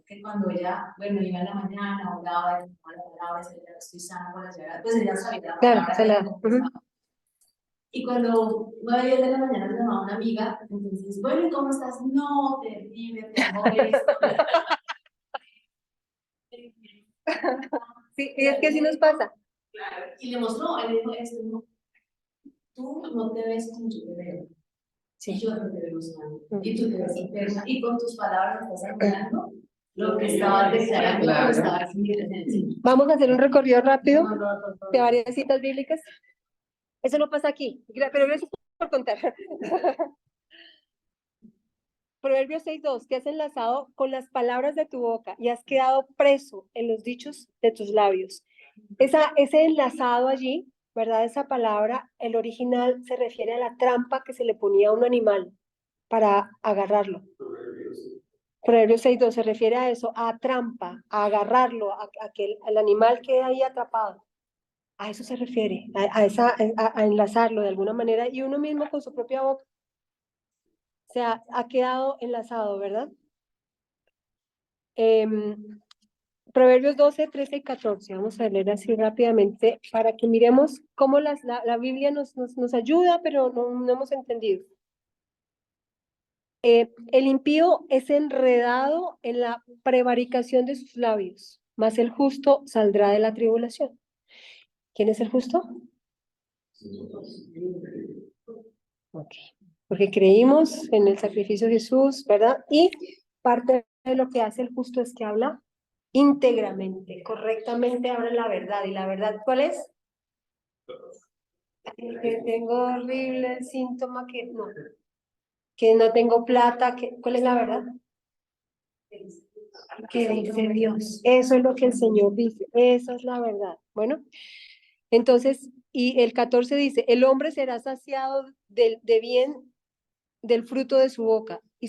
Speaker 4: que cuando ella, bueno, iba en la mañana, oraba, y tomaba la palabra, y se le estoy sana con la llave, pues ella sabía la palabra.
Speaker 1: Claro,
Speaker 4: Y cuando 9:10 de la mañana me llamaba una amiga, entonces, bueno, ¿y cómo estás? No, terrible, tengo esto.
Speaker 1: Sí, y es que así nos pasa.
Speaker 4: Claro, y le mostró, él dijo, esto no, tú no te ves como yo te veo. Sí, yo no te veo sana. Y tú te ves enferma. Y con tus palabras estás hablando lo que estabas declarando, lo que estabas haciendo.
Speaker 1: Vamos a hacer un recorrido rápido de varias citas bíblicas. Eso no pasa aquí, pero gracias por contar. Proverbios 6:2, que has enlazado con las palabras de tu boca y has quedado preso en los dichos de tus labios. Ese enlazado allí, ¿verdad? Esa palabra, el original se refiere a la trampa que se le ponía a un animal para agarrarlo. Proverbios 6:2 se refiere a eso, a trampa, a agarrarlo, a que el animal quede ahí atrapado. A eso se refiere, a enlazarlo de alguna manera y uno mismo con su propia boca. O sea, ha quedado enlazado, ¿verdad? Proverbios 12, 13 y 14. Vamos a leer así rápidamente para que miremos cómo la Biblia nos ayuda, pero no hemos entendido. El impío es enredado en la prevaricación de sus labios, mas el justo saldrá de la tribulación. ¿Quién es el justo? Ok. Porque creímos en el sacrificio de Jesús, ¿verdad? Y parte de lo que hace el justo es que habla íntegramente, correctamente, habla la verdad. ¿Y la verdad cuál es? Que tengo horrible síntoma, que no tengo plata, ¿cuál es la verdad? Que dice Dios. Eso es lo que el Señor dice, esa es la verdad. Bueno, entonces, y el 14 dice, el hombre será saciado de bien del fruto de su boca y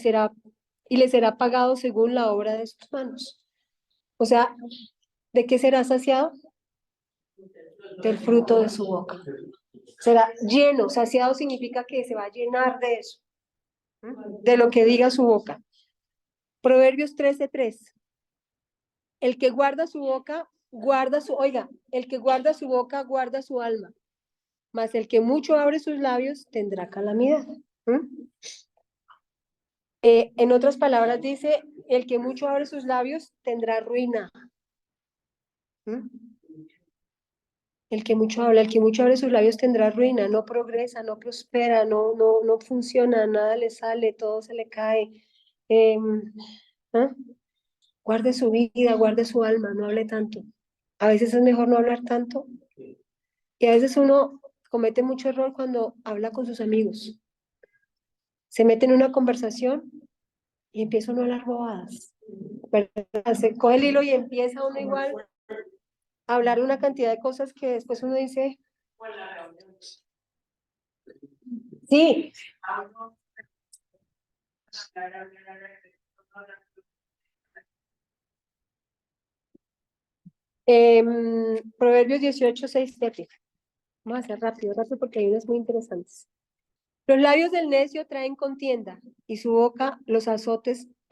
Speaker 1: le será pagado según la obra de sus manos. O sea, ¿de qué será saciado? Del fruto de su boca. Será lleno, saciado significa que se va a llenar de eso, de lo que diga su boca. Proverbios 13:3. El que guarda su boca, el que guarda su boca, guarda su alma, mas el que mucho abre sus labios tendrá calamidad. En otras palabras dice, el que mucho abre sus labios tendrá ruina. El que mucho habla, el que mucho abre sus labios tendrá ruina, no progresa, no prospera, no funciona, nada le sale, todo se le cae. ¿Eh? Guarde su vida, guarde su alma, no hable tanto. A veces es mejor no hablar tanto. Y a veces uno comete mucho error cuando habla con sus amigos. Se mete en una conversación y empieza uno a hablar bobadas. ¿Verdad? Se coge el hilo y empieza uno igual a hablar una cantidad de cosas que después uno dice, sí, Proverbios 18, 6, 7. Vamos a hacer rápido, rápido porque hay unas muy interesantes. Los labios del necio traen contienda y su boca a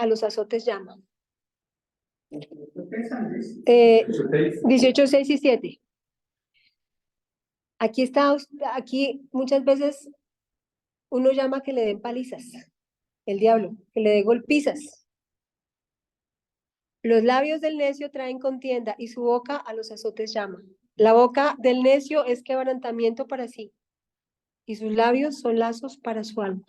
Speaker 1: los azotes llama. 18, 6 y 7. Aquí muchas veces uno llama que le den palizas, el diablo, que le dé golpizas. Los labios del necio traen contienda y su boca a los azotes llama. La boca del necio es quebrantamiento para sí y sus labios son lazos para su alma.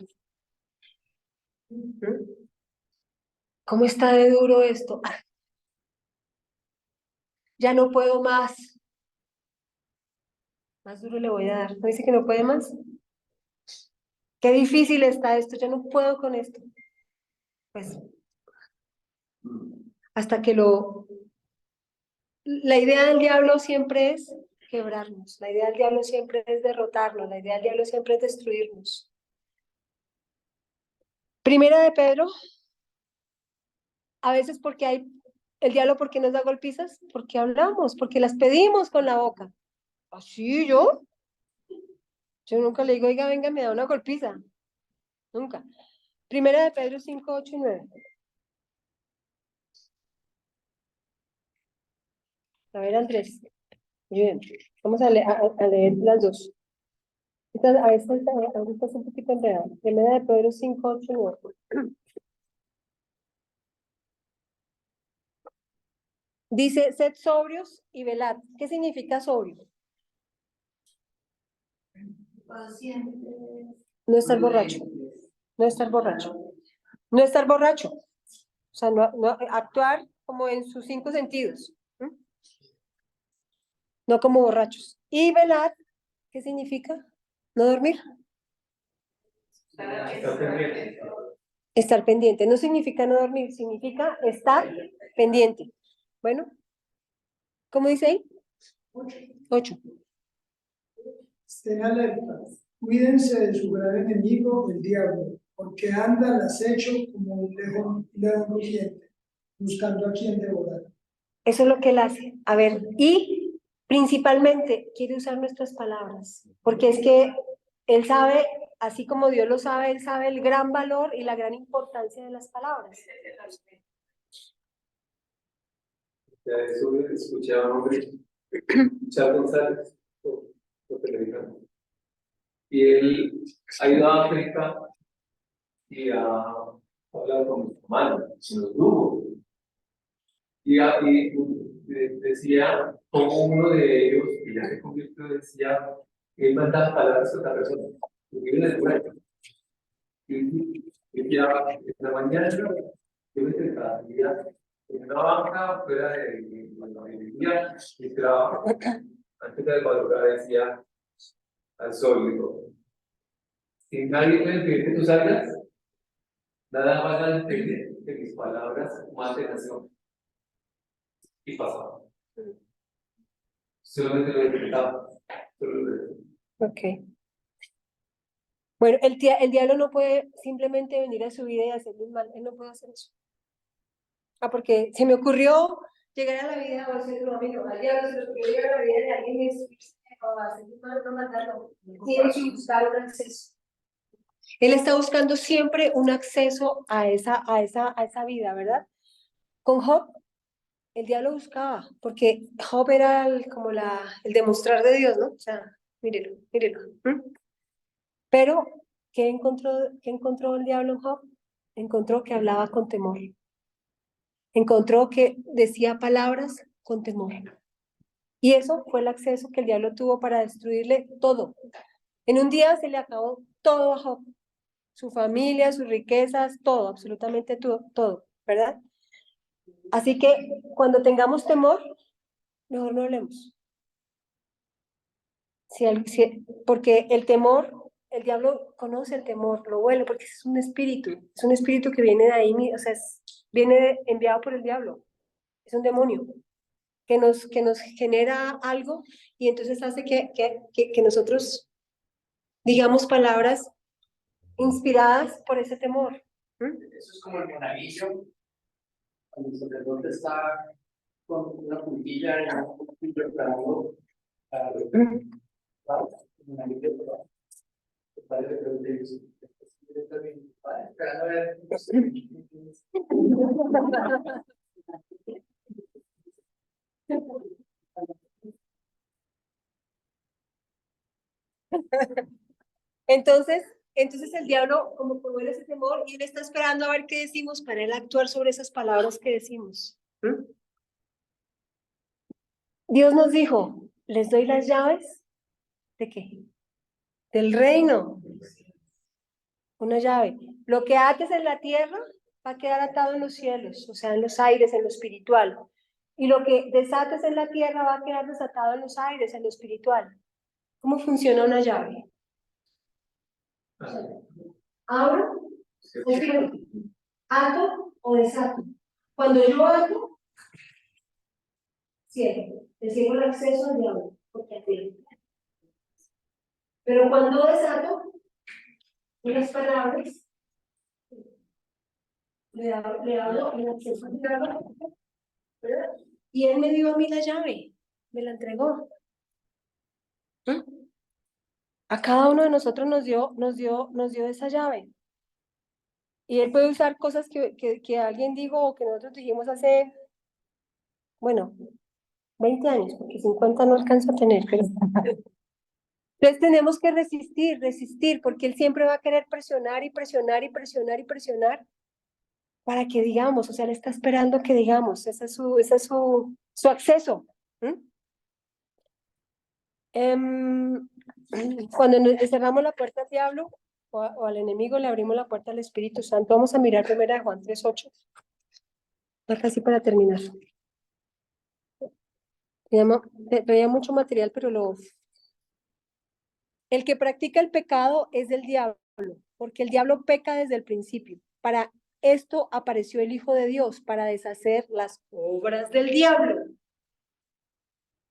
Speaker 1: ¿Cómo está de duro esto? Ya no puedo más. Más duro le voy a dar. ¿No dice que no puede más? Qué difícil está esto, ya no puedo con esto. Pues hasta que La idea del diablo siempre es quebrarnos, la idea del diablo siempre es derrotarnos, la idea del diablo siempre es destruirnos. Primera de Pedro, a veces el diablo, ¿por qué nos da golpizas? Porque hablamos, porque las pedimos con la boca. ¿Así yo? Yo nunca le digo, oiga, venga, me da una golpiza. Nunca. Primera de Pedro 5, 8 y 9. A ver, Andrés. Bien. Vamos a leer las dos. A esta está un poquito enredada. Primera de Pedro 5, 8 y 9. Dice, sed sobrios y velad. ¿Qué significa sobrio? No estar borracho. No estar borracho. No estar borracho. O sea, actuar como en sus 5 sentidos. No como borrachos. Y velad, ¿qué significa? No dormir. Estar pendiente. No significa no dormir, significa estar pendiente. Bueno, ¿cómo dice ahí? 8.
Speaker 5: Estén alertas, cuídense de su gran enemigo, el diablo, porque anda al acecho como un león rugiente, buscando a quien devorar.
Speaker 1: Eso es lo que él hace. A ver, y principalmente quiere usar nuestras palabras, porque es que él sabe, así como Dios lo sabe, él sabe el gran valor y la gran importancia de las palabras.
Speaker 3: Ya eso escuché a un hombre, Charles González, por televisión. Y él ha ido a África y ha hablado con los humanos, en los grupos. Decía como uno de ellos, que ya se convirtió, decía que él mandaba palabras a otra persona, que vive en el puerto. Y decía, en la mañana yo me sentaba en una banca fuera de la librería y esperaba, antes de madrugar, decía al sol, digo, si nadie puede impedir que tú salgas, nada más a impedir que mis palabras maten acción. Y pasaba. Solamente lo intentaba.
Speaker 1: Ok. Bueno, el diablo no puede simplemente venir a su vida y hacerle mal. Él no puede hacer eso. Ah, porque se me ocurrió llegar a la vida o decirle, no, amigo, al diablo se le ocurrió llegar a la vida de alguien y decirle, o hacerle mal, no matarlo. Tiene que buscar un acceso. Él está buscando siempre un acceso a esa vida, ¿verdad? Con Job, el diablo buscaba, porque Job era como el demostrar de Dios, ¿no? O sea, mírelo, mírelo. Pero, qué encontró el diablo en Job? Encontró que hablaba con temor. Encontró que decía palabras con temor. Y eso fue el acceso que el diablo tuvo para destruirle todo. En un día se le acabó todo a Job. Su familia, sus riquezas, todo, absolutamente todo, todo, ¿verdad? Así que cuando tengamos temor, mejor no hablemos. Porque el temor, el diablo conoce el temor, lo huele, porque es un espíritu que viene de ahí, o sea, viene enviado por el diablo, es un demonio que nos genera algo y entonces hace que nosotros digamos palabras inspiradas por ese temor.
Speaker 2: Eso es como el monaguillo, cuando el sacerdote está con una puntilla en un preparando para el monaguillo, el padre le pregunta y dice, esperando a ver.
Speaker 1: Entonces el diablo como que huele ese temor y él está esperando a ver qué decimos para él actuar sobre esas palabras que decimos. Dios nos dijo, les doy las llaves ¿de qué? Del reino. Una llave. Lo que ates en la tierra va a quedar atado en los cielos, o sea, en los aires, en lo espiritual. Y lo que desates en la tierra va a quedar desatado en los aires, en lo espiritual. ¿Cómo funciona una llave? Abro, o cierro, ato o desato. Cuando yo ato, cierro. Le cierro el acceso al diablo, porque aquí. Pero cuando desato, unas palabras, le abro el acceso al diablo, ¿verdad? Y él me dio a mí la llave, me la entregó. A cada uno de nosotros nos dio esa llave. Y él puede usar cosas que alguien dijo o que nosotros dijimos hace, bueno, 20 años, porque 50 no alcanza a tener, pero... Entonces tenemos que resistir, porque él siempre va a querer presionar y presionar y presionar y presionar para que digamos, o sea, él está esperando que digamos, ese es su acceso. Cuando le cerramos la puerta al diablo o al enemigo, le abrimos la puerta al Espíritu Santo. Vamos a mirar primero a Juan 3:8. Ya casi para terminar. Veía mucho material, pero el que practica el pecado es del diablo, porque el diablo peca desde el principio. Para esto apareció el Hijo de Dios, para deshacer las obras del diablo.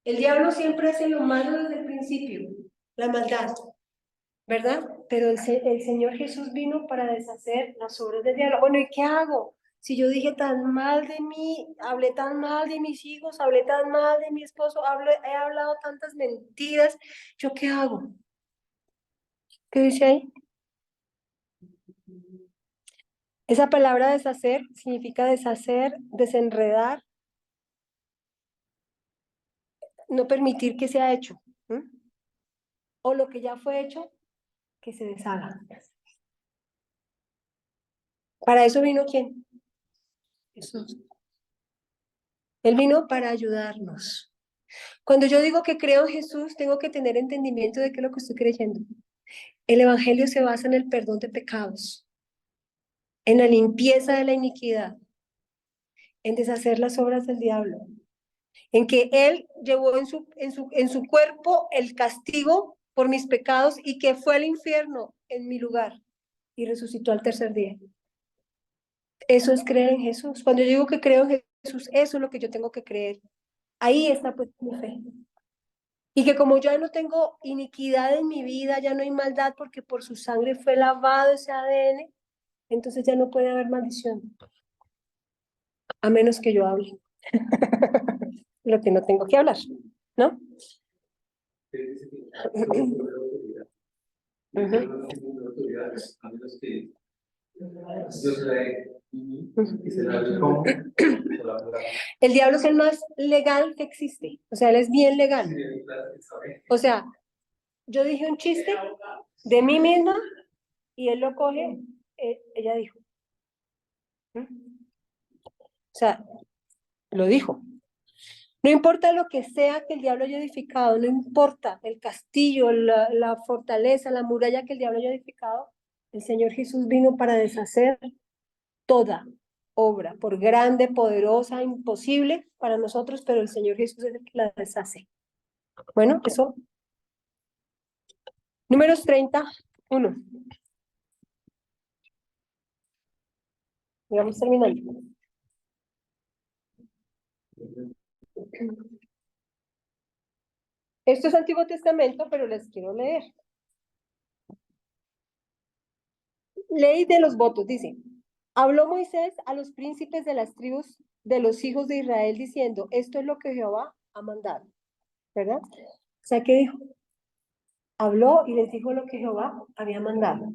Speaker 1: El diablo siempre hace lo malo desde el principio, la maldad, ¿verdad? Pero el Señor Jesús vino para deshacer las obras del diablo. Bueno, ¿y qué hago? Si yo dije tan mal de mí, hablé tan mal de mis hijos, hablé tan mal de mi esposo, he hablado tantas mentiras, ¿yo qué hago? ¿Qué dice ahí? Esa palabra deshacer significa deshacer, desenredar, no permitir que sea hecho. ¿Mm? O lo que ya fue hecho, que se deshaga. ¿Para eso vino quién? Jesús. Él vino para ayudarnos. Cuando yo digo que creo en Jesús, tengo que tener entendimiento de qué es lo que estoy creyendo. El evangelio se basa en el perdón de pecados, en la limpieza de la iniquidad, en deshacer las obras del diablo, en que Él llevó en su cuerpo el castigo por mis pecados y que fue al infierno en mi lugar y resucitó al tercer día. Eso es creer en Jesús. Cuando yo digo que creo en Jesús, eso es lo que yo tengo que creer. Ahí está pues mi fe. Y que como ya no tengo iniquidad en mi vida, ya no hay maldad porque por su sangre fue lavado ese ADN, entonces ya no puede haber maldición. A menos que yo hable. Lo que no tengo que hablar, ¿no?
Speaker 3: A menos que Dios la dé y se la dé como
Speaker 1: El diablo es el más legal que existe. O sea, él es bien legal. O sea, yo dije un chiste de mí misma y él lo coge, ella dijo. ¿Mm? O sea, lo dijo. No importa lo que sea que el diablo haya edificado, no importa el castillo, la fortaleza, la muralla que el diablo haya edificado, el Señor Jesús vino para deshacer toda obra, por grande, poderosa, imposible para nosotros, pero el Señor Jesús es el que la deshace. Bueno, eso. Números 31. Vamos terminando. Esto es Antiguo Testamento, pero les quiero leer. Ley de los votos, dice. Habló Moisés a los príncipes de las tribus de los hijos de Israel diciendo, esto es lo que Jehová ha mandado, ¿verdad? O sea, ¿qué dijo? Habló y les dijo lo que Jehová había mandado.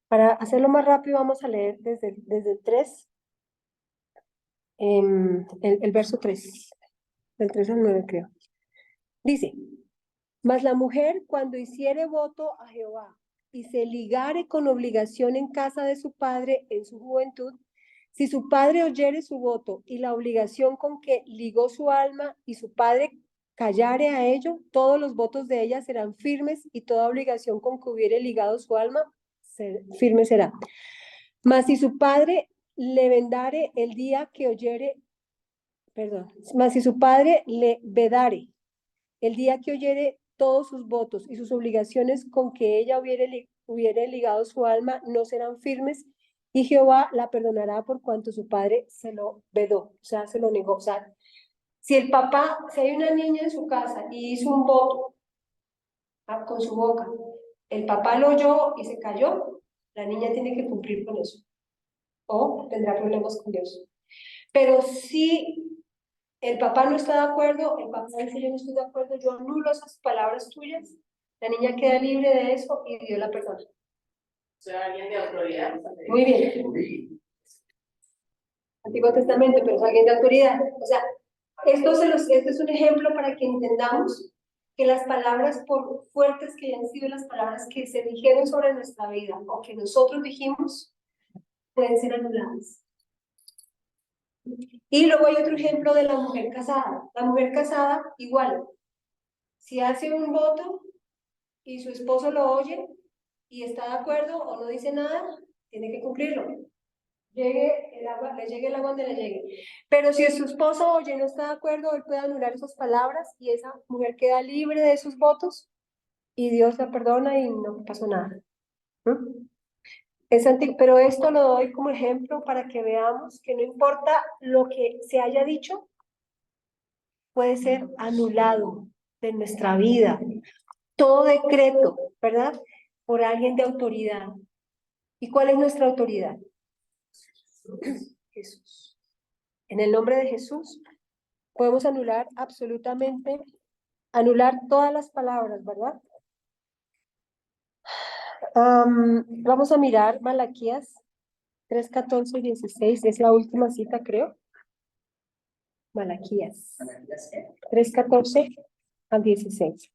Speaker 1: Para hacerlo más rápido, vamos a leer desde el 3, el verso 3, del 3 al 9 creo. Dice, mas la mujer cuando hiciere voto a Jehová y se ligare con obligación en casa de su padre en su juventud, si su padre oyere su voto y la obligación con que ligó su alma y su padre callare a ello, todos los votos de ella serán firmes y toda obligación con que hubiere ligado su alma firme será. Mas si su padre le vendare el día que oyere, mas si su padre le vedare el día que oyere todos sus votos y sus obligaciones con que ella hubiere ligado su alma no serán firmes, y Jehová la perdonará por cuanto su padre se lo vedó, o sea, se lo negó. O sea, si hay una niña en su casa y hizo un voto con su boca, el papá lo oyó y se cayó, la niña tiene que cumplir con eso, o tendrá problemas con Dios. Pero si el papá no está de acuerdo, el papá dice, yo no estoy de acuerdo, yo anulo esas palabras tuyas, la niña queda libre de eso y Dios la perdona.
Speaker 4: O sea, alguien de autoridad.
Speaker 1: Muy bien. Antiguo Testamento, pero es alguien de autoridad. O sea, este es un ejemplo para que entendamos que las palabras, por fuertes que hayan sido las palabras que se dijeron sobre nuestra vida o que nosotros dijimos, pueden ser anuladas. Y luego hay otro ejemplo de la mujer casada. La mujer casada, igual, si hace un voto y su esposo lo oye y está de acuerdo o no dice nada, tiene que cumplirlo. Le llegue el agua donde le llegue. Pero si su esposo oye y no está de acuerdo, él puede anular esas palabras y esa mujer queda libre de esos votos y Dios la perdona y no pasó nada. Pero esto lo doy como ejemplo para que veamos que no importa lo que se haya dicho, puede ser anulado de nuestra vida. Todo decreto, ¿verdad? Por alguien de autoridad. ¿Y cuál es nuestra autoridad? Jesús. En el nombre de Jesús podemos anular absolutamente, anular todas las palabras, ¿verdad? Vamos a mirar Malaquías 3, 14 y 16, es la última cita, creo. Malaquías 3, 14 al 16.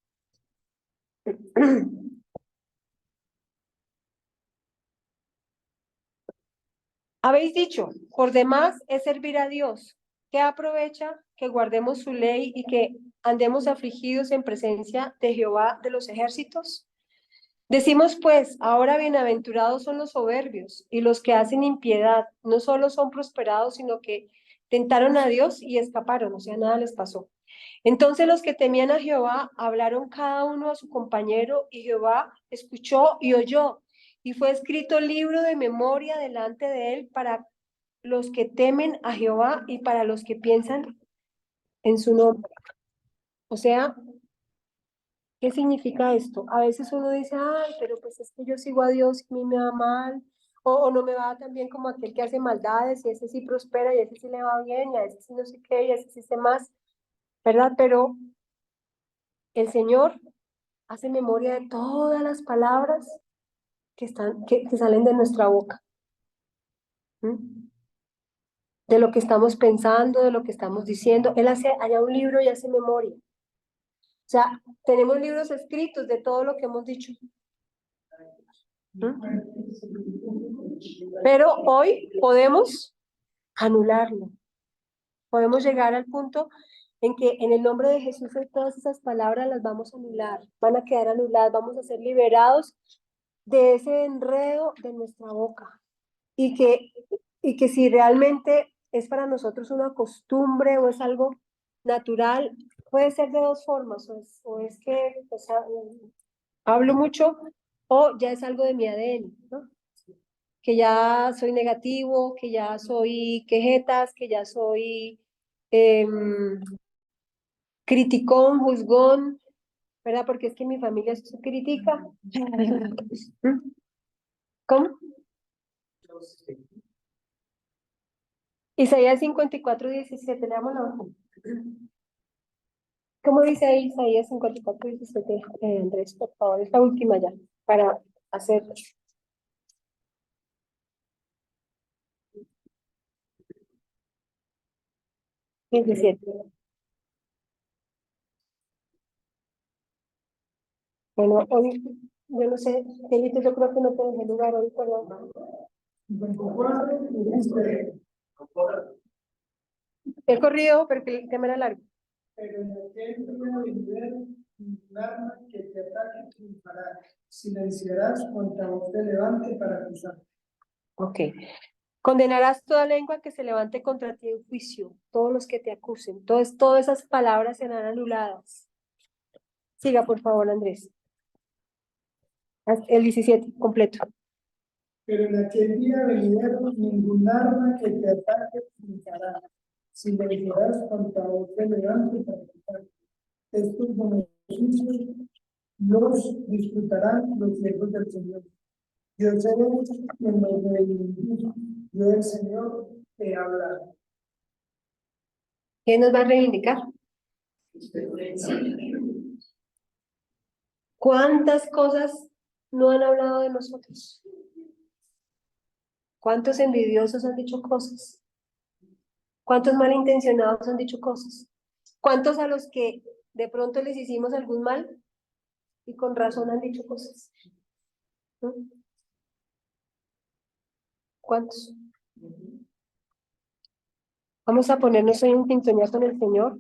Speaker 1: Habéis dicho, por demás es servir a Dios. ¿Qué aprovecha que guardemos su ley y que andemos afligidos en presencia de Jehová de los ejércitos? Decimos pues, ahora bienaventurados son los soberbios y los que hacen impiedad, no solo son prosperados, sino que tentaron a Dios y escaparon, o sea, nada les pasó. Entonces los que temían a Jehová hablaron cada uno a su compañero y Jehová escuchó y oyó. Y fue escrito libro de memoria delante de él para los que temen a Jehová y para los que piensan en su nombre. O sea, ¿qué significa esto? A veces uno dice, ay, pero pues es que yo sigo a Dios y a mí me va mal, o no me va tan bien como aquel que hace maldades, y ese sí prospera, y ese sí le va bien, y a ese sí no sé qué, y a ese sí sé más, ¿verdad? Pero el Señor hace memoria de todas las palabras que salen de nuestra boca, ¿m? De lo que estamos pensando, de lo que estamos diciendo. Él hace allá un libro y hace memoria. O sea, tenemos libros escritos de todo lo que hemos dicho. ¿M? Pero hoy podemos anularlo. Podemos llegar al punto en que en el nombre de Jesús todas esas palabras las vamos a anular, van a quedar anuladas, vamos a ser liberados de ese enredo de nuestra boca. Y que si realmente es para nosotros una costumbre o es algo natural, puede ser de dos formas, o es que pues, hablo mucho o ya es algo de mi ADN, ¿no? Que ya soy negativo, que ya soy quejetas, que ya soy criticón, juzgón, ¿verdad? Porque es que mi familia se critica. ¿Cómo? Isaías 54:17, leamos la hoja. ¿Cómo dice ahí Isaías 54:17? Andrés, por favor, esta última ya, para hacer. 17. Bueno, hoy, yo no sé, Felipe, yo creo que no te dejé lugar hoy, perdón.
Speaker 5: 54, dice,
Speaker 1: He corrido porque el tema era largo.
Speaker 5: pero en aquel día venidero, ningún arma que te ataque triunfará. Silenciarás cuanta voz te levante para acusar.
Speaker 1: Ok. Condenarás toda lengua que se levante contra ti en juicio, todos los que te acusen. Entonces, todas esas palabras serán anuladas. Siga, por favor, Andrés. El 17, completo.
Speaker 5: Pero en aquel día venidero, ningún arma que te ataque triunfará. Silenciarás cuanta voz te levante para acusar. Estos beneficios los disfrutarán los siervos del Señor. Yo seré quien los reivindique. Yo, el Señor, te hablaré.
Speaker 1: ¿Quién nos va a reivindicar? ¿Cuántas cosas no han hablado de nosotros? ¿Cuántos envidiosos han dicho cosas? ¿Cuántos malintencionados han dicho cosas? ¿Cuántos a los que de pronto les hicimos algún mal y con razón han dicho cosas? ¿No? ¿Cuántos? Vamos a ponernos hoy en sintonía con el Señor.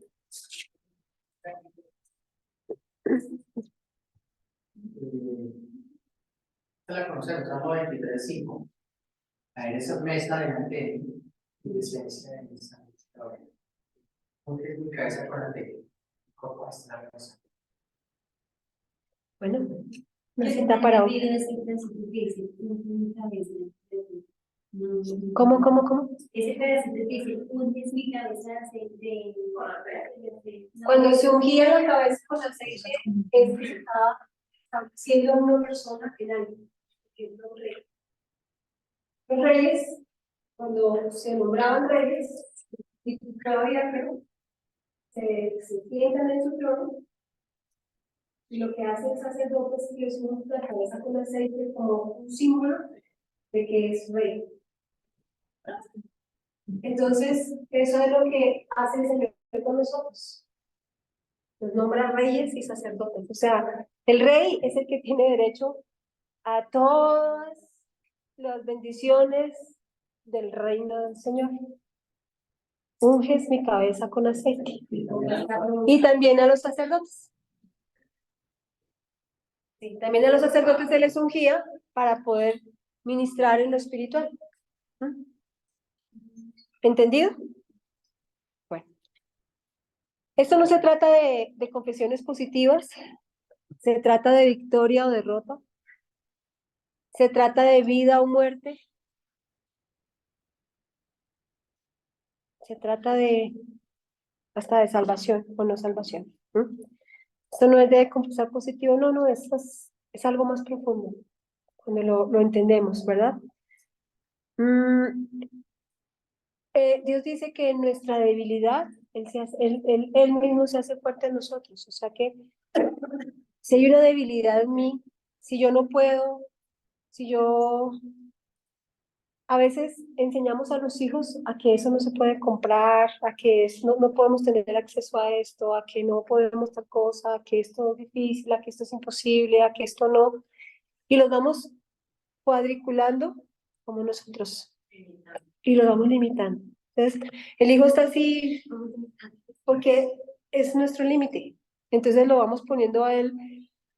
Speaker 2: La conocemos, Salmo 23:5. A él esa mesa delante de mí, y presencia de mis amigos. Porque mi cabeza con la de cómo está la cosa.
Speaker 1: Bueno, una cita para hoy. ¿Cómo?
Speaker 4: Ese pedacito que dice, hundes mi cabeza de...
Speaker 1: Cuando se ungía la cabeza con aceite, es que estaba siendo una persona que era un rey. Los reyes, cuando se nombraban reyes, y cada viajero se sientan en su trono, y lo que hace el sacerdote es que les unge la cabeza con aceite como un símbolo de que es rey. Entonces, eso es lo que hace el Señor con nosotros. Los nombra reyes y sacerdotes. O sea, el rey es el que tiene derecho a todas las bendiciones del reino del Señor. Unges mi cabeza con aceite. Y también a los sacerdotes. Sí, también a los sacerdotes se les ungía para poder ministrar en lo espiritual. ¿Mm? ¿Entendido? Bueno, esto no se trata de confesiones positivas, se trata de victoria o derrota, se trata de vida o muerte, se trata de hasta de salvación o no salvación. ¿Mm? Esto no es de confesar positivo, no, no, es algo más profundo, cuando lo entendemos, ¿verdad? Dios dice que en nuestra debilidad, él mismo se hace fuerte en nosotros. O sea que si hay una debilidad en mí, si yo no puedo, si yo... A veces enseñamos a los hijos a que eso no se puede comprar, a que no podemos tener acceso a esto, a que no podemos tal cosa, a que esto es difícil, a que esto es imposible, a que esto no. Y los vamos cuadriculando como nosotros. Y lo vamos limitando. Entonces, el hijo está así porque es nuestro límite. Entonces lo vamos poniendo a él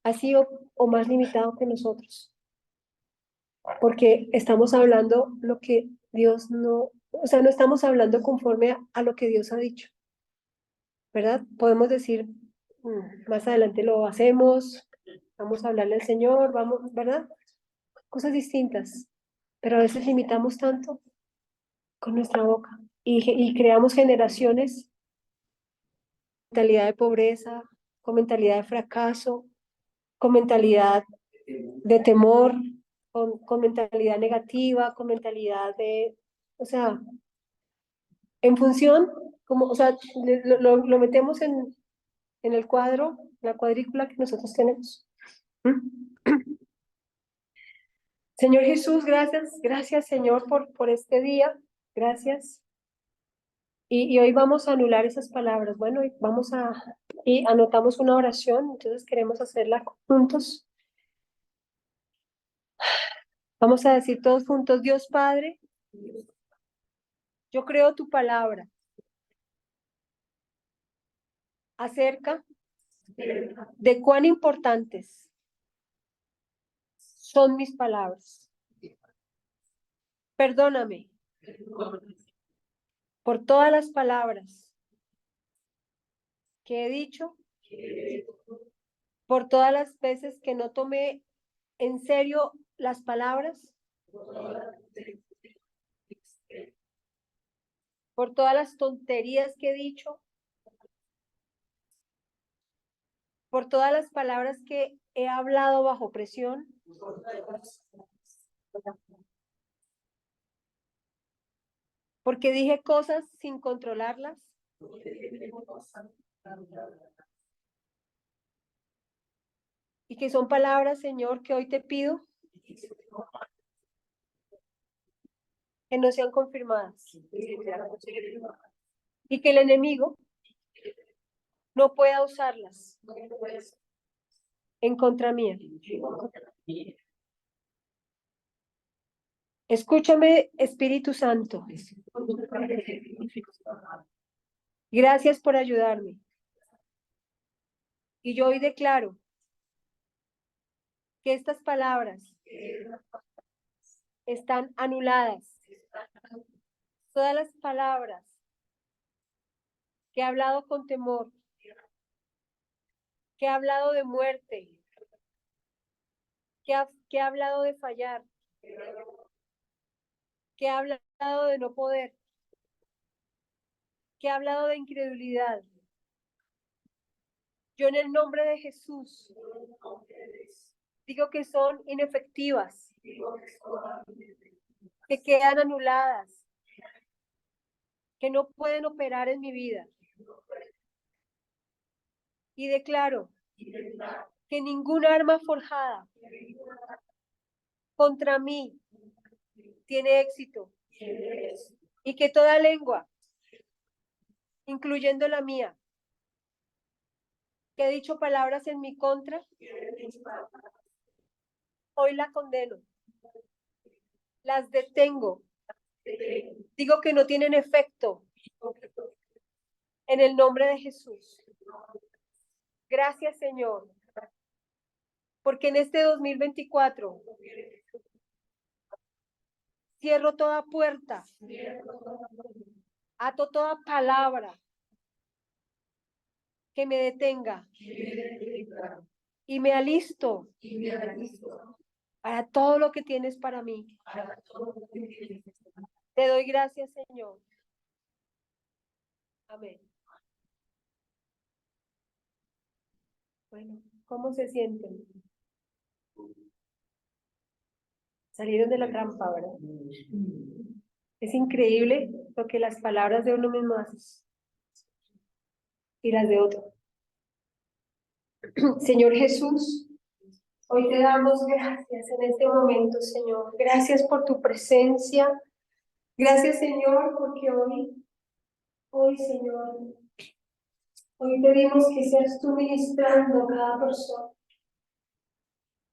Speaker 1: así o más limitado que nosotros. Porque estamos hablando lo que Dios no, o sea, no estamos hablando conforme a lo que Dios ha dicho, ¿verdad? Podemos decir, más adelante lo hacemos, vamos a hablarle al Señor, vamos, ¿verdad? Cosas distintas, pero a veces limitamos tanto con nuestra boca y creamos generaciones con mentalidad de pobreza, con mentalidad de fracaso, con mentalidad de temor, con mentalidad negativa, con mentalidad de, o sea, en función, como, o sea, lo metemos en el cuadro, la cuadrícula que nosotros tenemos. ¿Mm? Señor Jesús, gracias Señor por este día, gracias. Y hoy vamos a anular esas palabras. Bueno, y anotamos una oración, entonces queremos hacerla juntos. Vamos a decir todos juntos, Dios Padre, yo creo tu palabra acerca de cuán importantes son mis palabras. Perdóname por todas las palabras que he dicho, por todas las veces que no tomé en serio las palabras, por todas las tonterías que he dicho, por todas las palabras que he hablado bajo presión, porque dije cosas sin controlarlas. Y que son palabras, Señor, que hoy te pido que no sean confirmadas. Y que el enemigo no pueda usarlas en contra mía. Escúchame, Espíritu Santo. Gracias por ayudarme. Y yo hoy declaro que estas palabras están anuladas. Todas las palabras que he hablado con temor, que he hablado de muerte, que he hablado de fallar, que he hablado de no poder, que he hablado de incredulidad. Yo en el nombre de Jesús digo que son inefectivas, que quedan anuladas, que no pueden operar en mi vida. Y declaro que ningún arma forjada contra mí tiene éxito y que toda lengua, incluyendo la mía, que he dicho palabras en mi contra, hoy la condeno, las detengo, digo que no tienen efecto en el nombre de Jesús. Gracias, Señor, porque en este 2024 cierro toda puerta, ato toda palabra que me detenga y me alisto para todo lo que tienes para mí. Te doy gracias, Señor. Amén. Bueno, ¿cómo se sienten? Salieron de la trampa, ¿verdad? Es increíble lo que las palabras de uno mismo hacen y las de otro. Señor Jesús, hoy te damos gracias en este momento, Señor. Gracias por tu presencia. Gracias, Señor, porque hoy, Señor, hoy pedimos que seas tú ministrando a cada persona.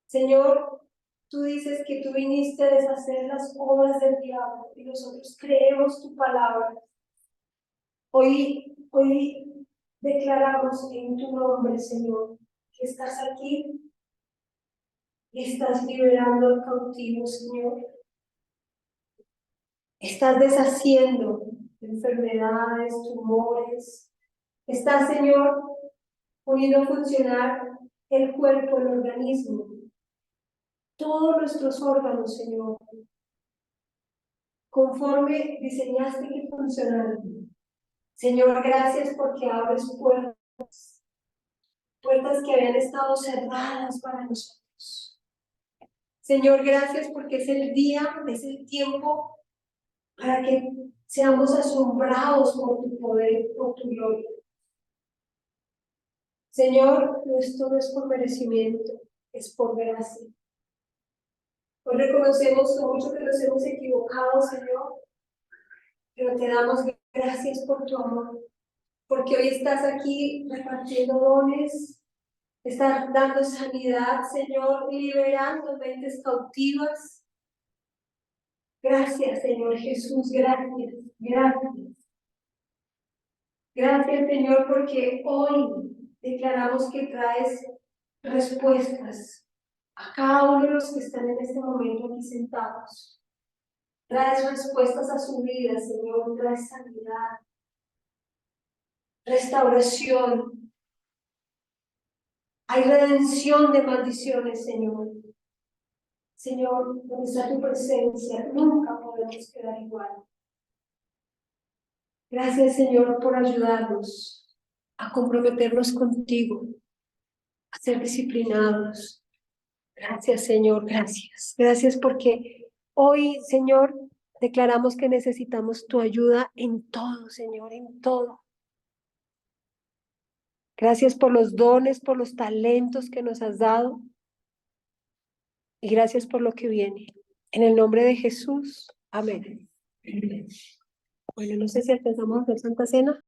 Speaker 1: Señor, tú dices que tú viniste a deshacer las obras del diablo y nosotros creemos tu palabra. Hoy declaramos en tu nombre, Señor, que estás aquí y estás liberando al cautivo, Señor. Estás deshaciendo enfermedades, tumores. Estás, Señor, poniendo a funcionar el cuerpo, el organismo, todos nuestros órganos, Señor, conforme diseñaste que funcionaran. Señor, gracias porque abres puertas que habían estado cerradas para nosotros. Señor, gracias porque es el día, es el tiempo para que seamos asombrados por tu poder, por tu gloria. Señor, esto no es por merecimiento, es por gracia. Hoy reconocemos lo mucho que nos hemos equivocado, Señor, pero te damos gracias por tu amor, porque hoy estás aquí repartiendo dones, estás dando sanidad, Señor, liberando mentes cautivas. Gracias, Señor Jesús, gracias, gracias. Gracias, Señor, porque hoy declaramos que traes respuestas a cada uno de los que están en este momento aquí sentados. Traes respuestas a su vida, Señor, traes sanidad, restauración. Hay redención de maldiciones, Señor. Señor, donde está tu presencia, nunca podemos quedar igual. Gracias, Señor, por ayudarnos a comprometernos contigo, a ser disciplinados. Gracias, Señor, gracias. Gracias porque hoy, Señor, declaramos que necesitamos tu ayuda en todo, Señor, en todo. Gracias por los dones, por los talentos que nos has dado. Y gracias por lo que viene. En el nombre de Jesús. Amén. Bueno, no sé si alcanzamos a hacer Santa Cena.